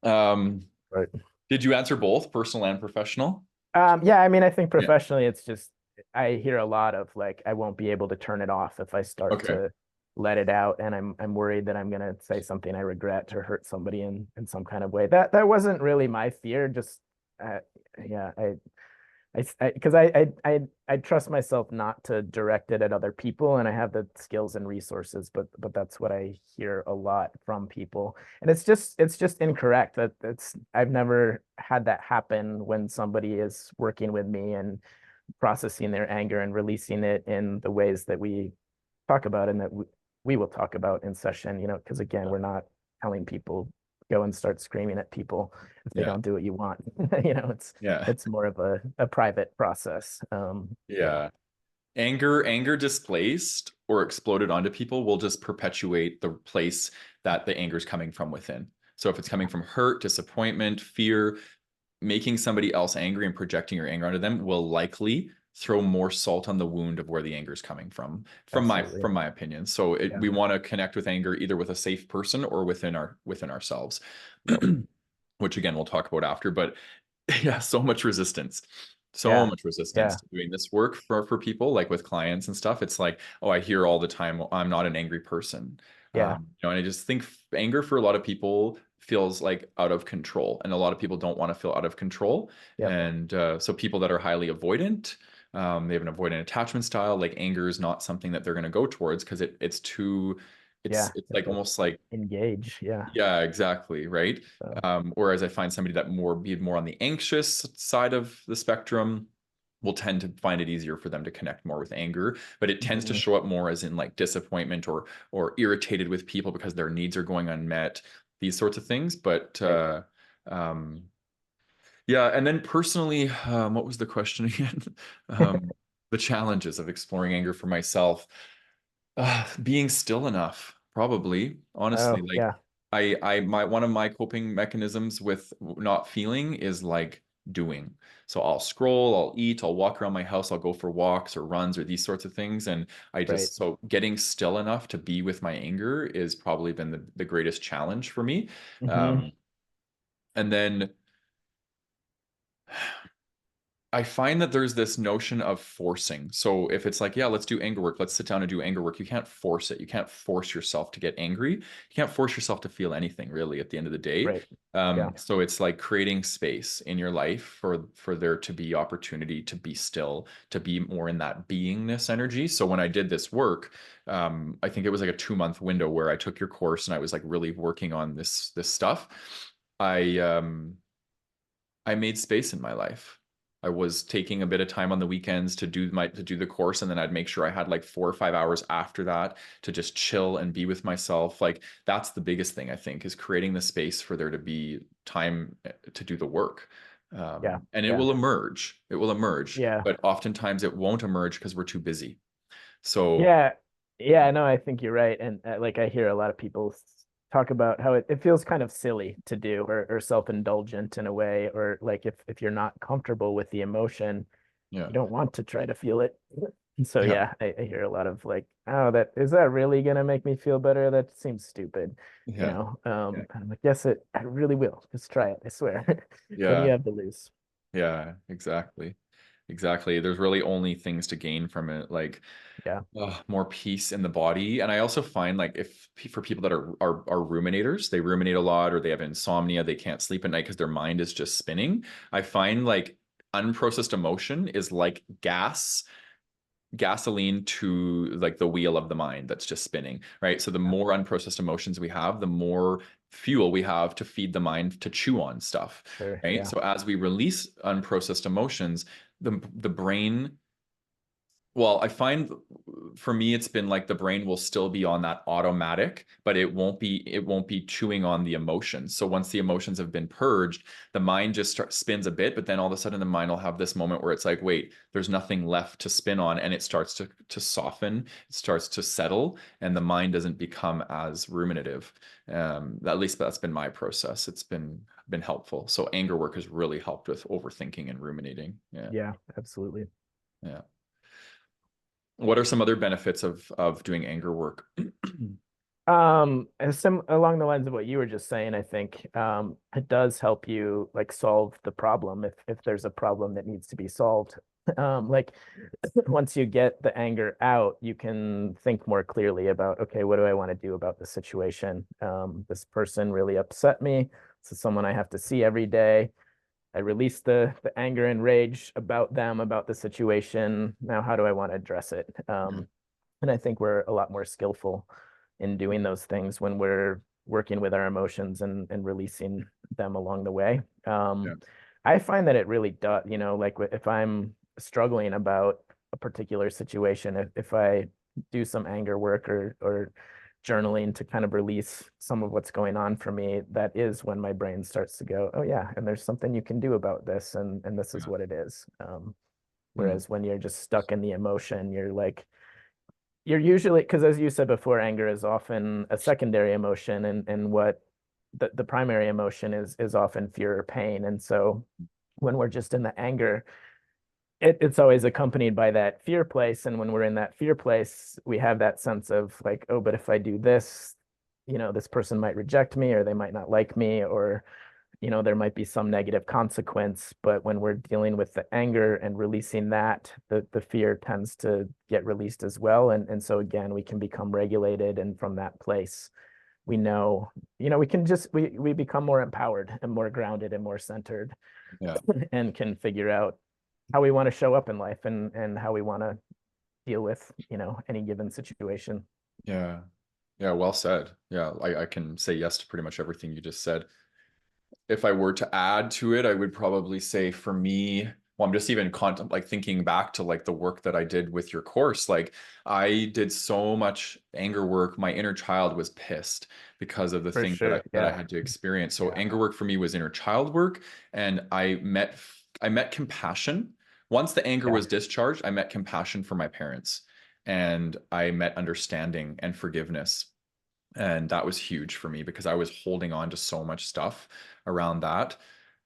Um, But did you answer both, personal and professional? yeah, I mean, I think Yeah. professionally, it's just I hear a lot of like I won't be able to turn it off if I start Okay. to let it out, and I'm worried that I'm gonna say something I regret or hurt somebody in some kind of way. That wasn't really my fear. Just uh, yeah, because I trust myself not to direct it at other people, and I have the skills and resources, but that's what I hear a lot from people, and it's just incorrect. That's I've never had that happen when somebody is working with me and processing their anger and releasing it in the ways that we talk about and that we will talk about in session. Because again, we're not telling people go and start screaming at people if they Yeah. don't do what you want. It's Yeah. it's more of a private process. Yeah. Yeah. Anger displaced or exploded onto people will just perpetuate the place that the anger is coming from within. So if it's coming from hurt, disappointment, fear, making somebody else angry and projecting your anger onto them will likely throw more salt on the wound of where the anger is coming from my Absolutely. from my opinion. So Yeah. we want to connect with anger either with a safe person or within ourselves, Yep. which again we'll talk about after. But yeah, so Yeah. much resistance Yeah. to doing this work for people, like with clients and stuff. It's like, oh, I hear all the time, well, I'm not an angry person. Yeah. And I just think anger for a lot of people feels like out of control, and a lot of people don't want to feel out of control. Yep. And so people that are highly avoidant, they have an avoidant attachment style. Like anger is not something that they're going to go towards because it's too, Yeah. it's You have like to almost like, engage. Yeah. yeah, exactly, right. So, Whereas I find somebody that be more on the anxious side of the spectrum will tend to find it easier for them to connect more with anger, but it tends to mhm. show up more as in like disappointment or irritated with people because their needs are going unmet, these sorts of things. But Right. um, yeah, and then personally, what was the question again? The challenges of exploring anger for myself. Being still enough, probably. Honestly, Oh, like yeah. my one of my coping mechanisms with not feeling is like doing. So I'll scroll, I'll eat, I'll walk around my house, I'll go for walks or runs or these sorts of things. And Right. so getting still enough to be with my anger is probably been the greatest challenge for me. Hmm. Um, and then I find that there's this notion of forcing. So if it's like, yeah, let's do anger work, let's sit down and do anger work, you can't force it. You can't force yourself to get angry. You can't force yourself to feel anything really at the end of the day. Right. Yeah. So it's like creating space in your life for there to be opportunity to be still, to be more in that beingness energy. So when I did this work, I think it was like a 2 month window where I took your course and I was like really working on this stuff. I I made space in my life. I was taking a bit of time on the weekends to do the course, and then I'd make sure I had like 4 or 5 hours after that to just chill and be with myself. Like that's the biggest thing I think is creating the space for there to be time to do the work. Yeah. And it Yeah. will emerge. It will emerge, Yeah. but oftentimes it won't emerge because we're too busy. So Yeah. Yeah. No, I think you're right. And like I hear a lot of people talk about how it feels kind of silly to do or self-indulgent in a way, or like if you're not comfortable with the emotion, yeah, you don't want to try to feel it. So yeah, yeah, I hear a lot of like, oh, that really gonna make me feel better? That seems stupid, yeah, yeah, I'm like, yes, I really will. Just try it, I swear. What do you yeah, have to lose? yeah, exactly. Exactly. There's really only things to gain from it. Like Yeah, more peace in the body. And I also find like if for people that are ruminators, they ruminate a lot or they have insomnia, they can't sleep at night because their mind is just spinning. I find like unprocessed emotion is like gasoline to like the wheel of the mind that's just spinning, right? So the yeah, more unprocessed emotions we have, the more fuel we have to feed the mind to chew on stuff, sure. right? Yeah, So as we release unprocessed emotions, the brain, well, I find for me it's been like the brain will still be on that automatic, but it won't be chewing on the emotions. So once the emotions have been purged, the mind just spins a bit, but then all of a sudden the mind will have this moment where it's like, wait, there's nothing left to spin on, and it starts to soften, it starts to settle, and the mind doesn't become as ruminative. At least that's been my process. It's been helpful. So anger work has really helped with overthinking and ruminating. Yeah. yeah, absolutely. Yeah. What are some other benefits of doing anger work? As some along the lines of what you were just saying, I think it does help you like solve the problem if there's a problem that needs to be solved. Like once you get the anger out, you can think more clearly about, okay, what do I want to do about the situation? This person really upset me. This is someone I have to see every day. I release the anger and rage about them, about the situation. Now, how do I want to address it? Yeah. And I think we're a lot more skillful in doing those things when we're working with our emotions and releasing them along the way. Yeah. I find that it really does, like if I'm struggling about a particular situation, if I do some anger work or journaling to kind of release some of what's going on for me, that is when my brain starts to go, oh yeah, and there's something you can do about this, and this is Yeah. what it is. Hmm. Whereas when you're just stuck in the emotion, you're usually, because as you said before, anger is often a secondary emotion, and what the primary emotion is often fear or pain. And so when we're just in the anger, it's always accompanied by that fear place. And when we're in that fear place, we have that sense of like, oh, but if I do this, this person might reject me, or they might not like me, or there might be some negative consequence. But when we're dealing with the anger and releasing that, the fear tends to get released as well. And so again, we can become regulated. And from that place, we know, we can just we become more empowered and more grounded and more centered, Yeah. and can figure out how we want to show up in life and how we want to deal with, any given situation. Yeah. Yeah. Well said. Yeah. I can say yes to pretty much everything you just said. If I were to add to it, I would probably say for me, well, I'm just even like thinking back to like the work that I did with your course. Like I did so much anger work. My inner child was pissed because of the For things that I sure. that I Yeah. had to experience. So Yeah. anger work for me was inner child work, and I met compassion. Once the anger Yeah. was discharged, I met compassion for my parents, and I met understanding and forgiveness. And that was huge for me because I was holding on to so much stuff around that.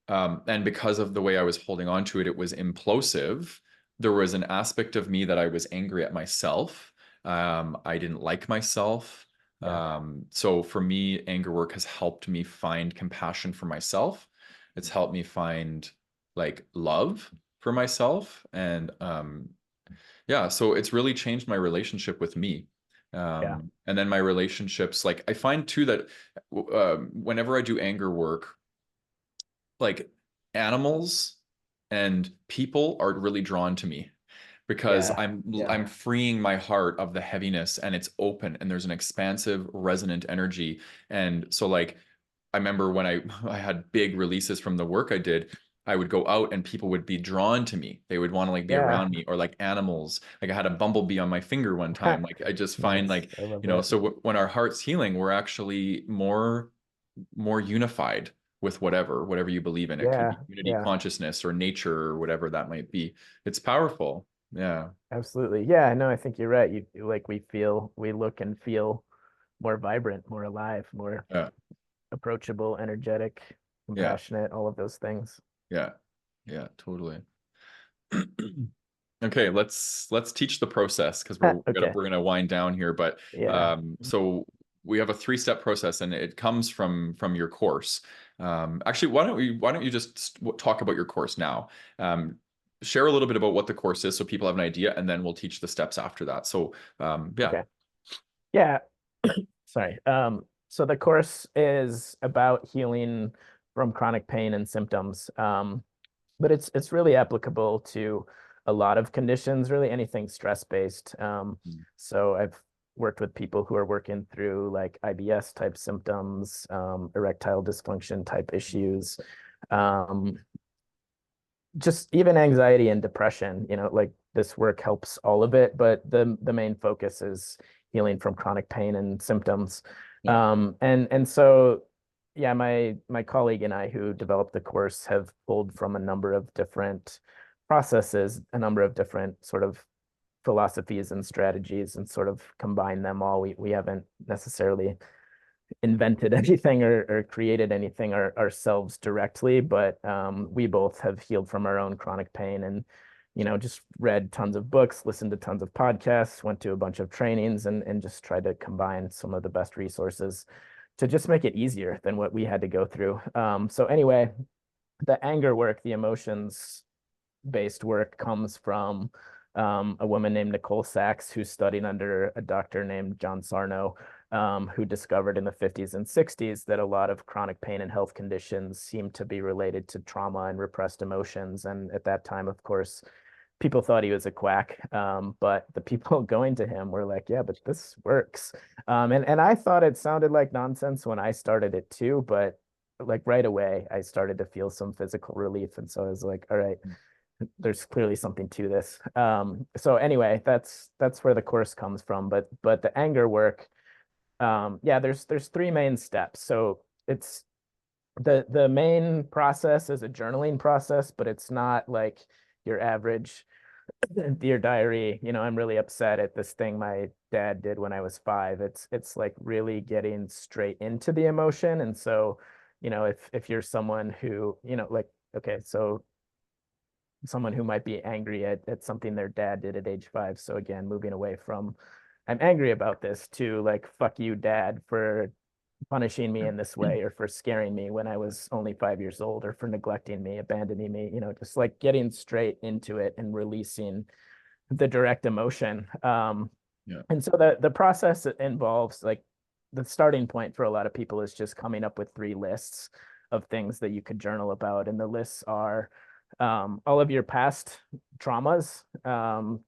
And because of the way I was holding on to it, it was implosive. There was an aspect of me that I was angry at myself. I didn't like myself. Yeah. So for me, anger work has helped me find compassion for myself. It's helped me find like love for myself. And yeah, so it's really changed my relationship with me. Yeah. And then my relationships, like I find too that whenever I do anger work, like animals and people are really drawn to me because Yeah. I'm freeing my heart of the heaviness, and it's open, and there's an expansive resonant energy. And so like I remember when I had big releases from the work I did, I would go out and people would be drawn to me. They would want to like be Yeah. around me, or like animals. Like I had a bumblebee on my finger one time. Like I just find Nice. like, I love you know, that. so when our heart's healing, we're actually more unified with whatever you believe in. It could Yeah. be unity Yeah. consciousness or nature or whatever that might be. It's powerful. Yeah. Absolutely. Yeah, no, I think you're right. Like we look and feel more vibrant, more alive, more Yeah. approachable, energetic, Yeah. compassionate, all of those things. Yeah. Yeah, totally. Okay, let's teach the process because Okay. we're gonna wind down here. But Yeah. so we have a 3-step process, and it comes from your course. Actually, why don't you just talk about your course now? Share a little bit about what the course is so people have an idea, and then we'll teach the steps after that. So yeah. Okay. Yeah. Sorry. So the course is about healing from chronic pain and symptoms. But it's really applicable to a lot of conditions, really anything stress-based. So I've worked with people who are working through like IBS type symptoms, erectile dysfunction type issues, um, just even anxiety and depression, like this work helps all of it, but the main focus is healing from chronic pain and symptoms. Yeah. And so yeah, my colleague and I who developed the course have pulled from a number of different processes, a number of different sort of philosophies and strategies, and sort of combine them all. We haven't necessarily invented anything or created anything ourselves directly, but we both have healed from our own chronic pain, and just read tons of books, listened to tons of podcasts, went to a bunch of trainings, and just tried to combine some of the best resources to just make it easier than what we had to go through. So anyway, the anger work, the emotions based work comes from a woman named Nicole Sachs, who studied under a doctor named John Sarno, who discovered in the 50s and 60s that a lot of chronic pain and health conditions seem to be related to trauma and repressed emotions. And at that time, of course, people thought he was a quack, but the people going to him were like, yeah, but this works. And I thought it sounded like nonsense when I started it too, but like right away, I started to feel some physical relief. And so I was like, all right, there's clearly something to this. So anyway, that's where the course comes from. But the anger work, yeah, there's 3 main steps. So it's the main process is a journaling process, but it's not like your average Dear Diary, I'm really upset at this thing my dad did when I was 5. It's like really getting straight into the emotion. And so, if you're someone who, like, okay, so someone who might be angry at something their dad did at age 5. So again, moving away from I'm angry about this to like, fuck you, dad, for punishing me in this way, or for scaring me when I was only 5 years old, or for neglecting me, abandoning me, just like getting straight into it and releasing the direct emotion. Yeah. And so the process involves like the starting point for a lot of people is just coming up with 3 lists of things that you could journal about. And the lists are all of your past traumas,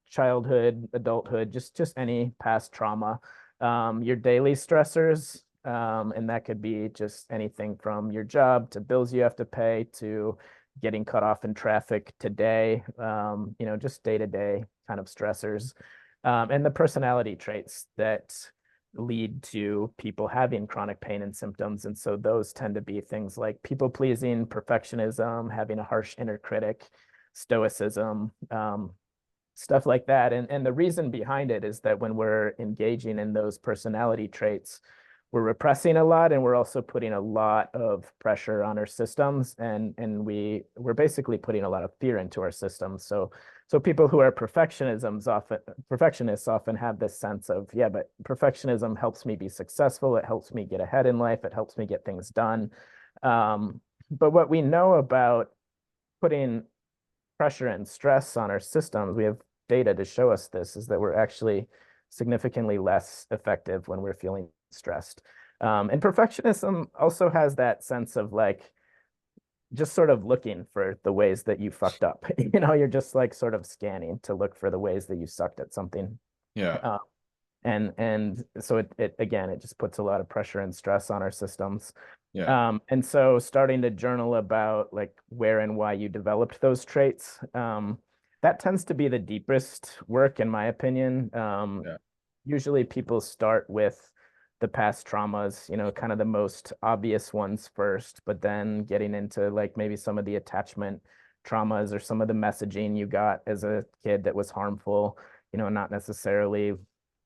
childhood, adulthood, just any past trauma, your daily stressors, and that could be just anything from your job to bills you have to pay to getting cut off in traffic today, just day-to-day kind of stressors, and the personality traits that lead to people having chronic pain and symptoms. And so those tend to be things like people pleasing, perfectionism, having a harsh inner critic, stoicism, stuff like that. And the reason behind it is that when we're engaging in those personality traits, we're repressing a lot, and we're also putting a lot of pressure on our systems, and we're basically putting a lot of fear into our systems. So people who are perfectionists often have this sense of, yeah, but perfectionism helps me be successful, it helps me get ahead in life, it helps me get things done. But what we know about putting pressure and stress on our systems, we have data to show us this, is that we're actually significantly less effective when we're feeling stressed. And perfectionism also has that sense of like just sort of looking for the ways that you fucked up. You're just like sort of scanning to look for the ways that you sucked at something. Yeah. Uh, and so it again, it just puts a lot of pressure and stress on our systems. Yeah. And so starting to journal about like where and why you developed those traits, that tends to be the deepest work, in my opinion. Yeah. Usually people start with the past traumas, kind of the most obvious ones first, but then getting into like maybe some of the attachment traumas or some of the messaging you got as a kid that was harmful, not necessarily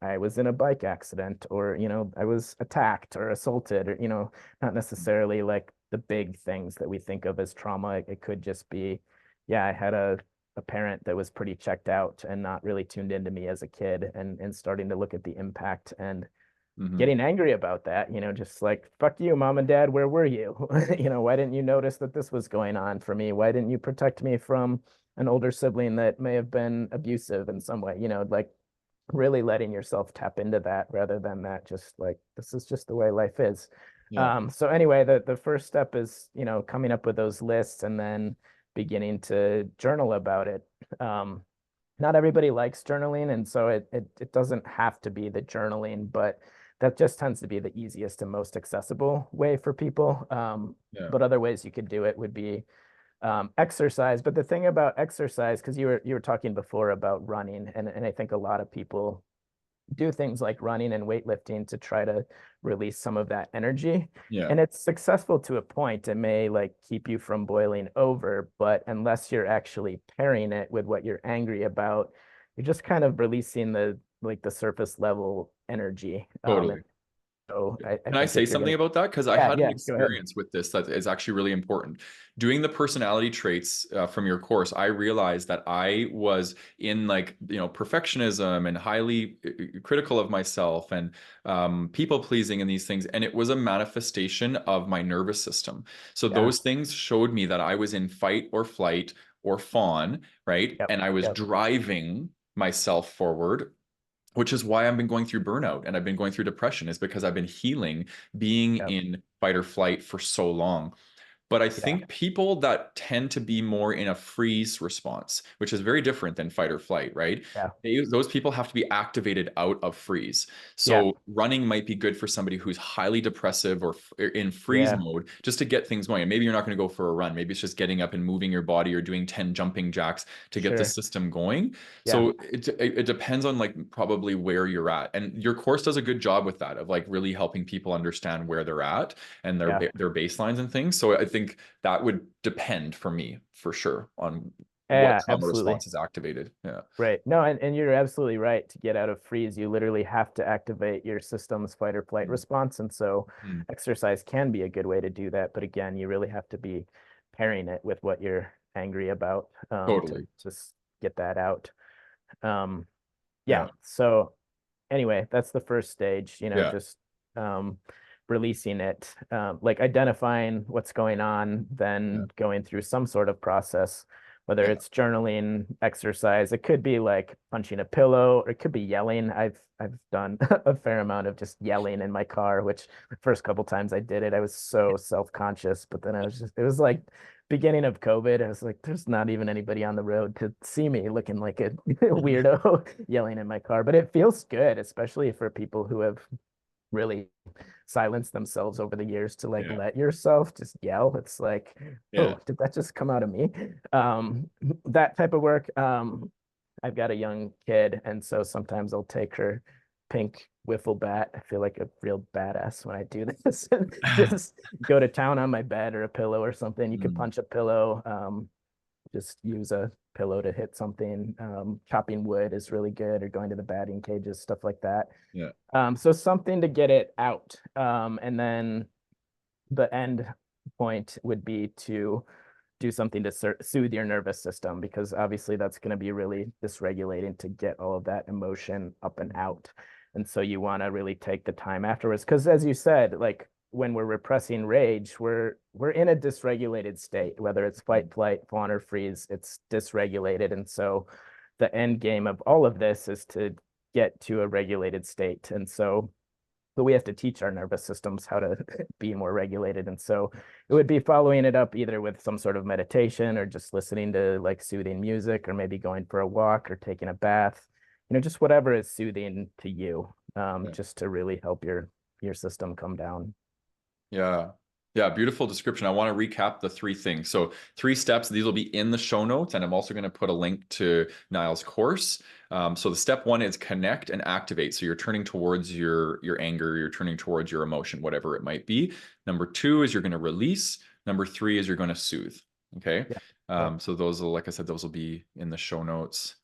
I was in a bike accident or, I was attacked or assaulted or, not necessarily like the big things that we think of as trauma. It could just be, yeah, I had a parent that was pretty checked out and not really tuned into me as a kid, and starting to look at the impact and getting angry about that, just like, fuck you, mom and dad, where were you? Why didn't you notice that this was going on for me? Why didn't you protect me from an older sibling that may have been abusive in some way? Like really letting yourself tap into that rather than that just like, this is just the way life is. Yeah. So anyway, the first step is, coming up with those lists and then beginning to journal about it. Not everybody likes journaling, and so it doesn't have to be the journaling, but that just tends to be the easiest and most accessible way for people. Yeah. But other ways you could do it would be exercise. But the thing about exercise, because you were talking before about running, and I think a lot of people do things like running and weightlifting to try to release some of that energy. Yeah. And it's successful to a point. It may like keep you from boiling over, but unless you're actually pairing it with what you're angry about, you're just kind of releasing the surface level energy. Totally. And so I Can I think say if you're something gonna, about that? Because I yeah, had an yeah, go ahead. experience with this that is actually really important. Doing the personality traits from your course, I realized that I was in like, perfectionism and highly critical of myself and people pleasing and these things. And it was a manifestation of my nervous system. So Yeah, those things showed me that I was in fight or flight or fawn, right? yep, And I was yep, driving myself forward, which is why I've been going through burnout and I've been going through depression, is because I've been healing being yep, in fight or flight for so long. But I yeah, think people that tend to be more in a freeze response, which is very different than fight or flight, right? yeah, Those people have to be activated out of freeze. yeah, So running might be good for somebody who's highly depressive or in freeze yeah, mode, just to get things going. And maybe you're not going to go for a run. Maybe it's just getting up and moving your body or doing 10 jumping jacks to get the sure, system going. yeah, So it depends on like probably where you're at. And your course does a good job with that, of like really helping people understand where they're at and yeah. their baselines and things. So I think that would depend for me for sure on what Yeah, trauma absolutely. response is activated. Yeah. Right. No, and you're absolutely right. To get out of freeze, you literally have to activate your system's fight or flight Mm. response. And so Mm. exercise can be a good way to do that. But again, you really have to be pairing it with what you're angry about, to Totally. just get that out. Um, yeah. Yeah. So anyway, that's the first stage, Yeah. just releasing it, like identifying what's going on, Yeah. then going through some sort of process, whether Yeah. it's journaling, exercise. It could be like punching a pillow, or it could be yelling. I've done a fair amount of just yelling in my car, which the first couple times I did it, I was so self-conscious, but then it was like beginning of COVID. I was like, there's not even anybody on the road to see me looking like a weirdo yelling in my car. But it feels good, especially for people who have really silenced themselves over the years, to like Yeah. let yourself just yell. It's like, Yeah. oh, did that just come out of me? That type of work. I've got a young kid, and so sometimes I'll take her pink wiffle bat. I feel like a real badass when I do this. Just go to town on my bed or a pillow or something. You could Mm. punch a pillow. Just use a pillow to hit something. Chopping wood is really good, or going to the batting cages, stuff like that. Yeah. So something to get it out. And then the end point would be to do something to soothe your nervous system, because obviously that's going to be really dysregulating to get all of that emotion up and out. And so you want to really take the time afterwards, because as you said, like when we're repressing rage, we're in a dysregulated state, whether it's fight, flight, fawn, or freeze, it's dysregulated. And so the end game of all of this is to get to a regulated state. And so but we have to teach our nervous systems how to be more regulated. And so it would be following it up either with some sort of meditation or just listening to like soothing music, or maybe going for a walk or taking a bath, just whatever is soothing to you, just to really help your system come down. Yeah. Yeah, beautiful description. I want to recap the three things. So 3 steps, these will be in the show notes, and I'm also going to put a link to Nyle's course. So the step 1 is connect and activate. So you're turning towards your anger, you're turning towards your emotion, whatever it might be. Number 2 is you're going to release. Number 3 is you're going to soothe. Okay. Yeah. So those will, like I said, those will be in the show notes.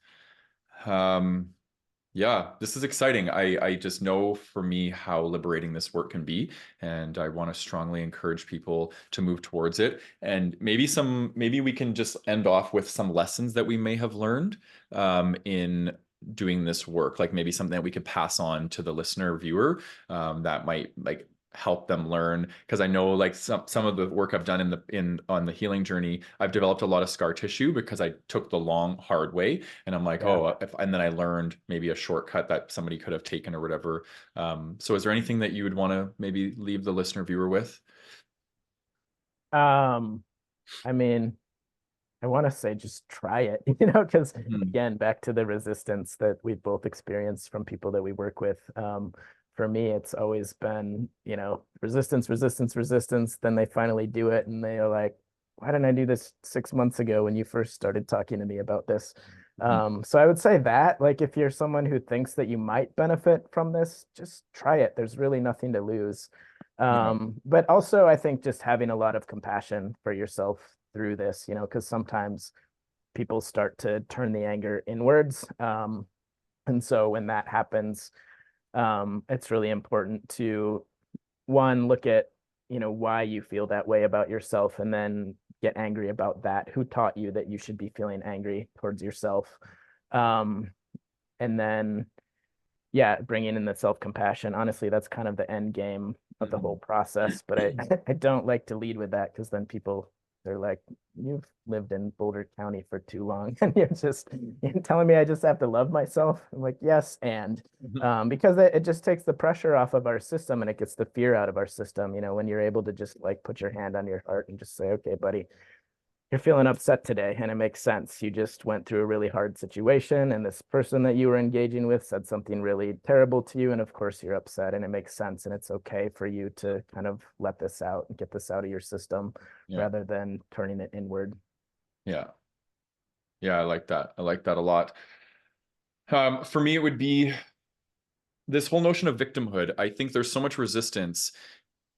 Yeah, this is exciting. I just know for me how liberating this work can be, and I want to strongly encourage people to move towards it. And maybe we can just end off with some lessons that we may have learned in doing this work, like maybe something that we could pass on to the listener viewer that might like help them learn, because I know like some of the work I've done on the healing journey, I've developed a lot of scar tissue because I took the long hard way, and I'm like, and then I learned maybe a shortcut that somebody could have taken or whatever. So is there anything that you would want to maybe leave the listener viewer with? I mean, I want to say just try it, because Mhm. again, back to the resistance that we've both experienced from people that we work with. For me, it's always been, resistance, resistance, resistance. Then they finally do it, and they are like, why didn't I do this 6 months ago when you first started talking to me about this? So I would say that, like, if you're someone who thinks that you might benefit from this, just try it. There's really nothing to lose. Yeah. But also, I think just having a lot of compassion for yourself through this, because sometimes people start to turn the anger inwards. And so when that happens, it's really important to, one, look at, why you feel that way about yourself, and then get angry about that. Who taught you that you should be feeling angry towards yourself? Um, and then, yeah, bringing in the self-compassion. Honestly, that's kind of the end game of the whole process. But I don't like to lead with that, because then they're like, you've lived in Boulder County for too long, and you're telling me I just have to love myself. I'm like, yes, and because it just takes the pressure off of our system, and it gets the fear out of our system. When you're able to just like put your hand on your heart and just say, okay, buddy, you're feeling upset today, and it makes sense. You just went through a really hard situation, and this person that you were engaging with said something really terrible to you, and of course you're upset, and it makes sense, and it's okay for you to kind of let this out and get this out of your system, rather than turning it inward. Yeah. Yeah, I like that. I like that a lot. For me, it would be this whole notion of victimhood. I think there's so much resistance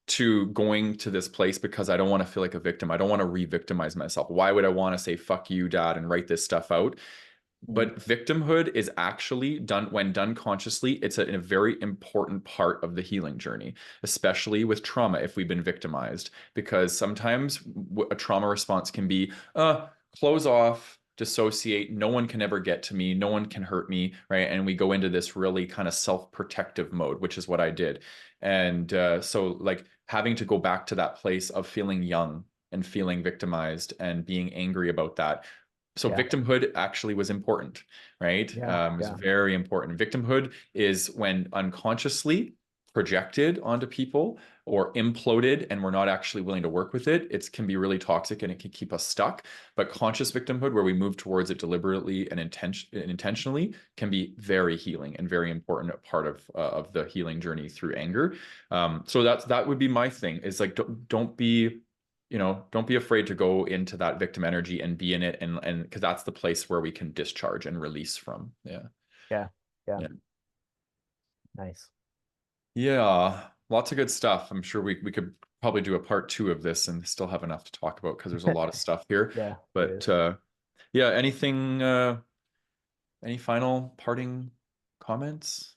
to going to this place because I don't want to feel like a victim. I don't want to re-victimize myself. Why would I want to say fuck you, dad, and write this stuff out? But victimhood is actually done when done consciously. It's a very important part of the healing journey, especially with trauma if we've been victimized, because sometimes a trauma response can be close off, dissociate. No one can ever get to me. No one can hurt me, right? And we go into this really kind of self-protective mode, which is what I did. And so like having to go back to that place of feeling young and feeling victimized and being angry about that. So victimhood actually was important, right? It's very important. Victimhood is when unconsciously projected onto people or imploded and we're not actually willing to work with it. It can be really toxic and it can keep us stuck. But conscious victimhood, where we move towards it deliberately and intentionally, can be very healing and very important part of the healing journey through anger. So that would be my thing, is like don't be don't be afraid to go into that victim energy and be in it, and because that's the place where we can discharge and release from. Yeah. Nice. Yeah, lots of good stuff. I'm sure we could probably do a part 2 of this and still have enough to talk about, because there's a lot of stuff here. But yeah, any final parting comments?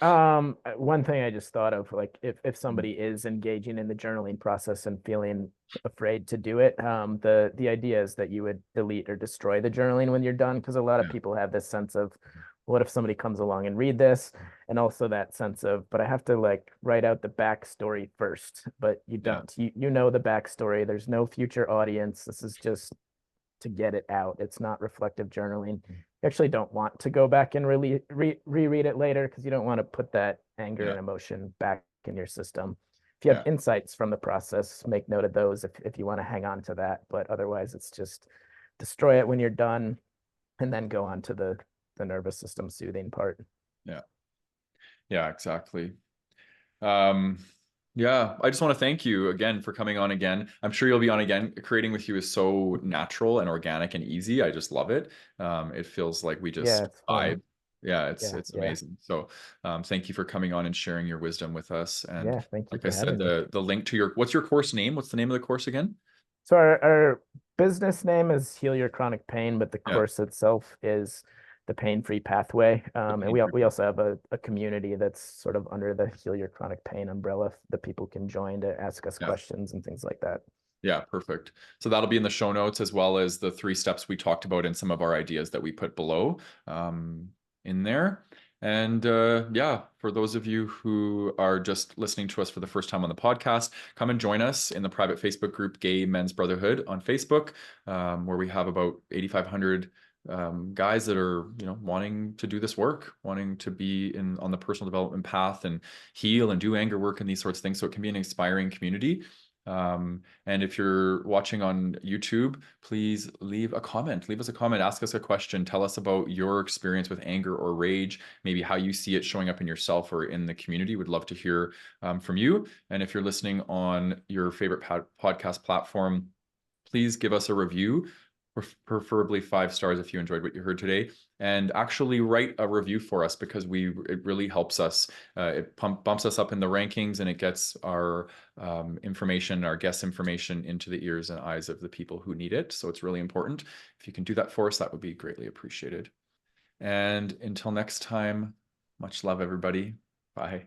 One thing I just thought of, like, if somebody is engaging in the journaling process and feeling afraid to do it, the idea is that you would delete or destroy the journaling when you're done, because a lot of people have this sense of, what if somebody comes along and read this And also that sense of, but I have to like write out the backstory first, but you Yeah. don't. You know the backstory. There's no future audience. This is just to get it out. It's not reflective journaling. You actually don't want to go back and reread it later because you don't want to put that anger Yeah. and emotion back in your system. If you have Yeah. insights from the process, make note of those if you want to hang on to that. But otherwise, it's just destroy it when you're done and then go on to the nervous system soothing part. Yeah. Yeah, exactly. Um, yeah, I just want to thank you again for coming on again. I'm sure you'll be on again. Creating with you is so natural and organic and easy. I just love it. It feels like we Yeah, just it's fun. vibe. Yeah, Yeah, it's yeah, amazing. So, thank you for coming on and sharing your wisdom with us. And yeah. Thank you like I for said, having me. the link to what's your course name? What's the name of the course again? So our business name is Heal Your Chronic Pain, but the Yeah, course itself is the Pain-Free Pathway. the And Pain Free we Path. also have a community that's sort of under the Heal Your Chronic Pain umbrella that people can join to ask us Yeah. questions and things like that. Yeah, perfect. So that'll be in the show notes as well as the 3 steps we talked about and some of our ideas that we put below um, in there. And yeah, for those of you who are just listening to us for the first time on the podcast, come and join us in the private Facebook group Gay Men's Brotherhood on Facebook, where we have about 8,500 guys that are, wanting to do this work, wanting to be on the personal development path and heal and do anger work and these sorts of things. So it can be an inspiring community. And if you're watching on YouTube, please leave a comment. Leave us a comment, ask us a question, tell us about your experience with anger or rage, maybe how you see it showing up in yourself or in the community. Would love to hear from you. And if you're listening on your favorite podcast platform, please give us a review, preferably 5 stars if you enjoyed what you heard today, and actually write a review for us because it really helps us. It bumps us up in the rankings and it gets our information, our guest information into the ears and eyes of the people who need it. So it's really important. If you can do that for us, that would be greatly appreciated. And until next time, much love, everybody. Bye.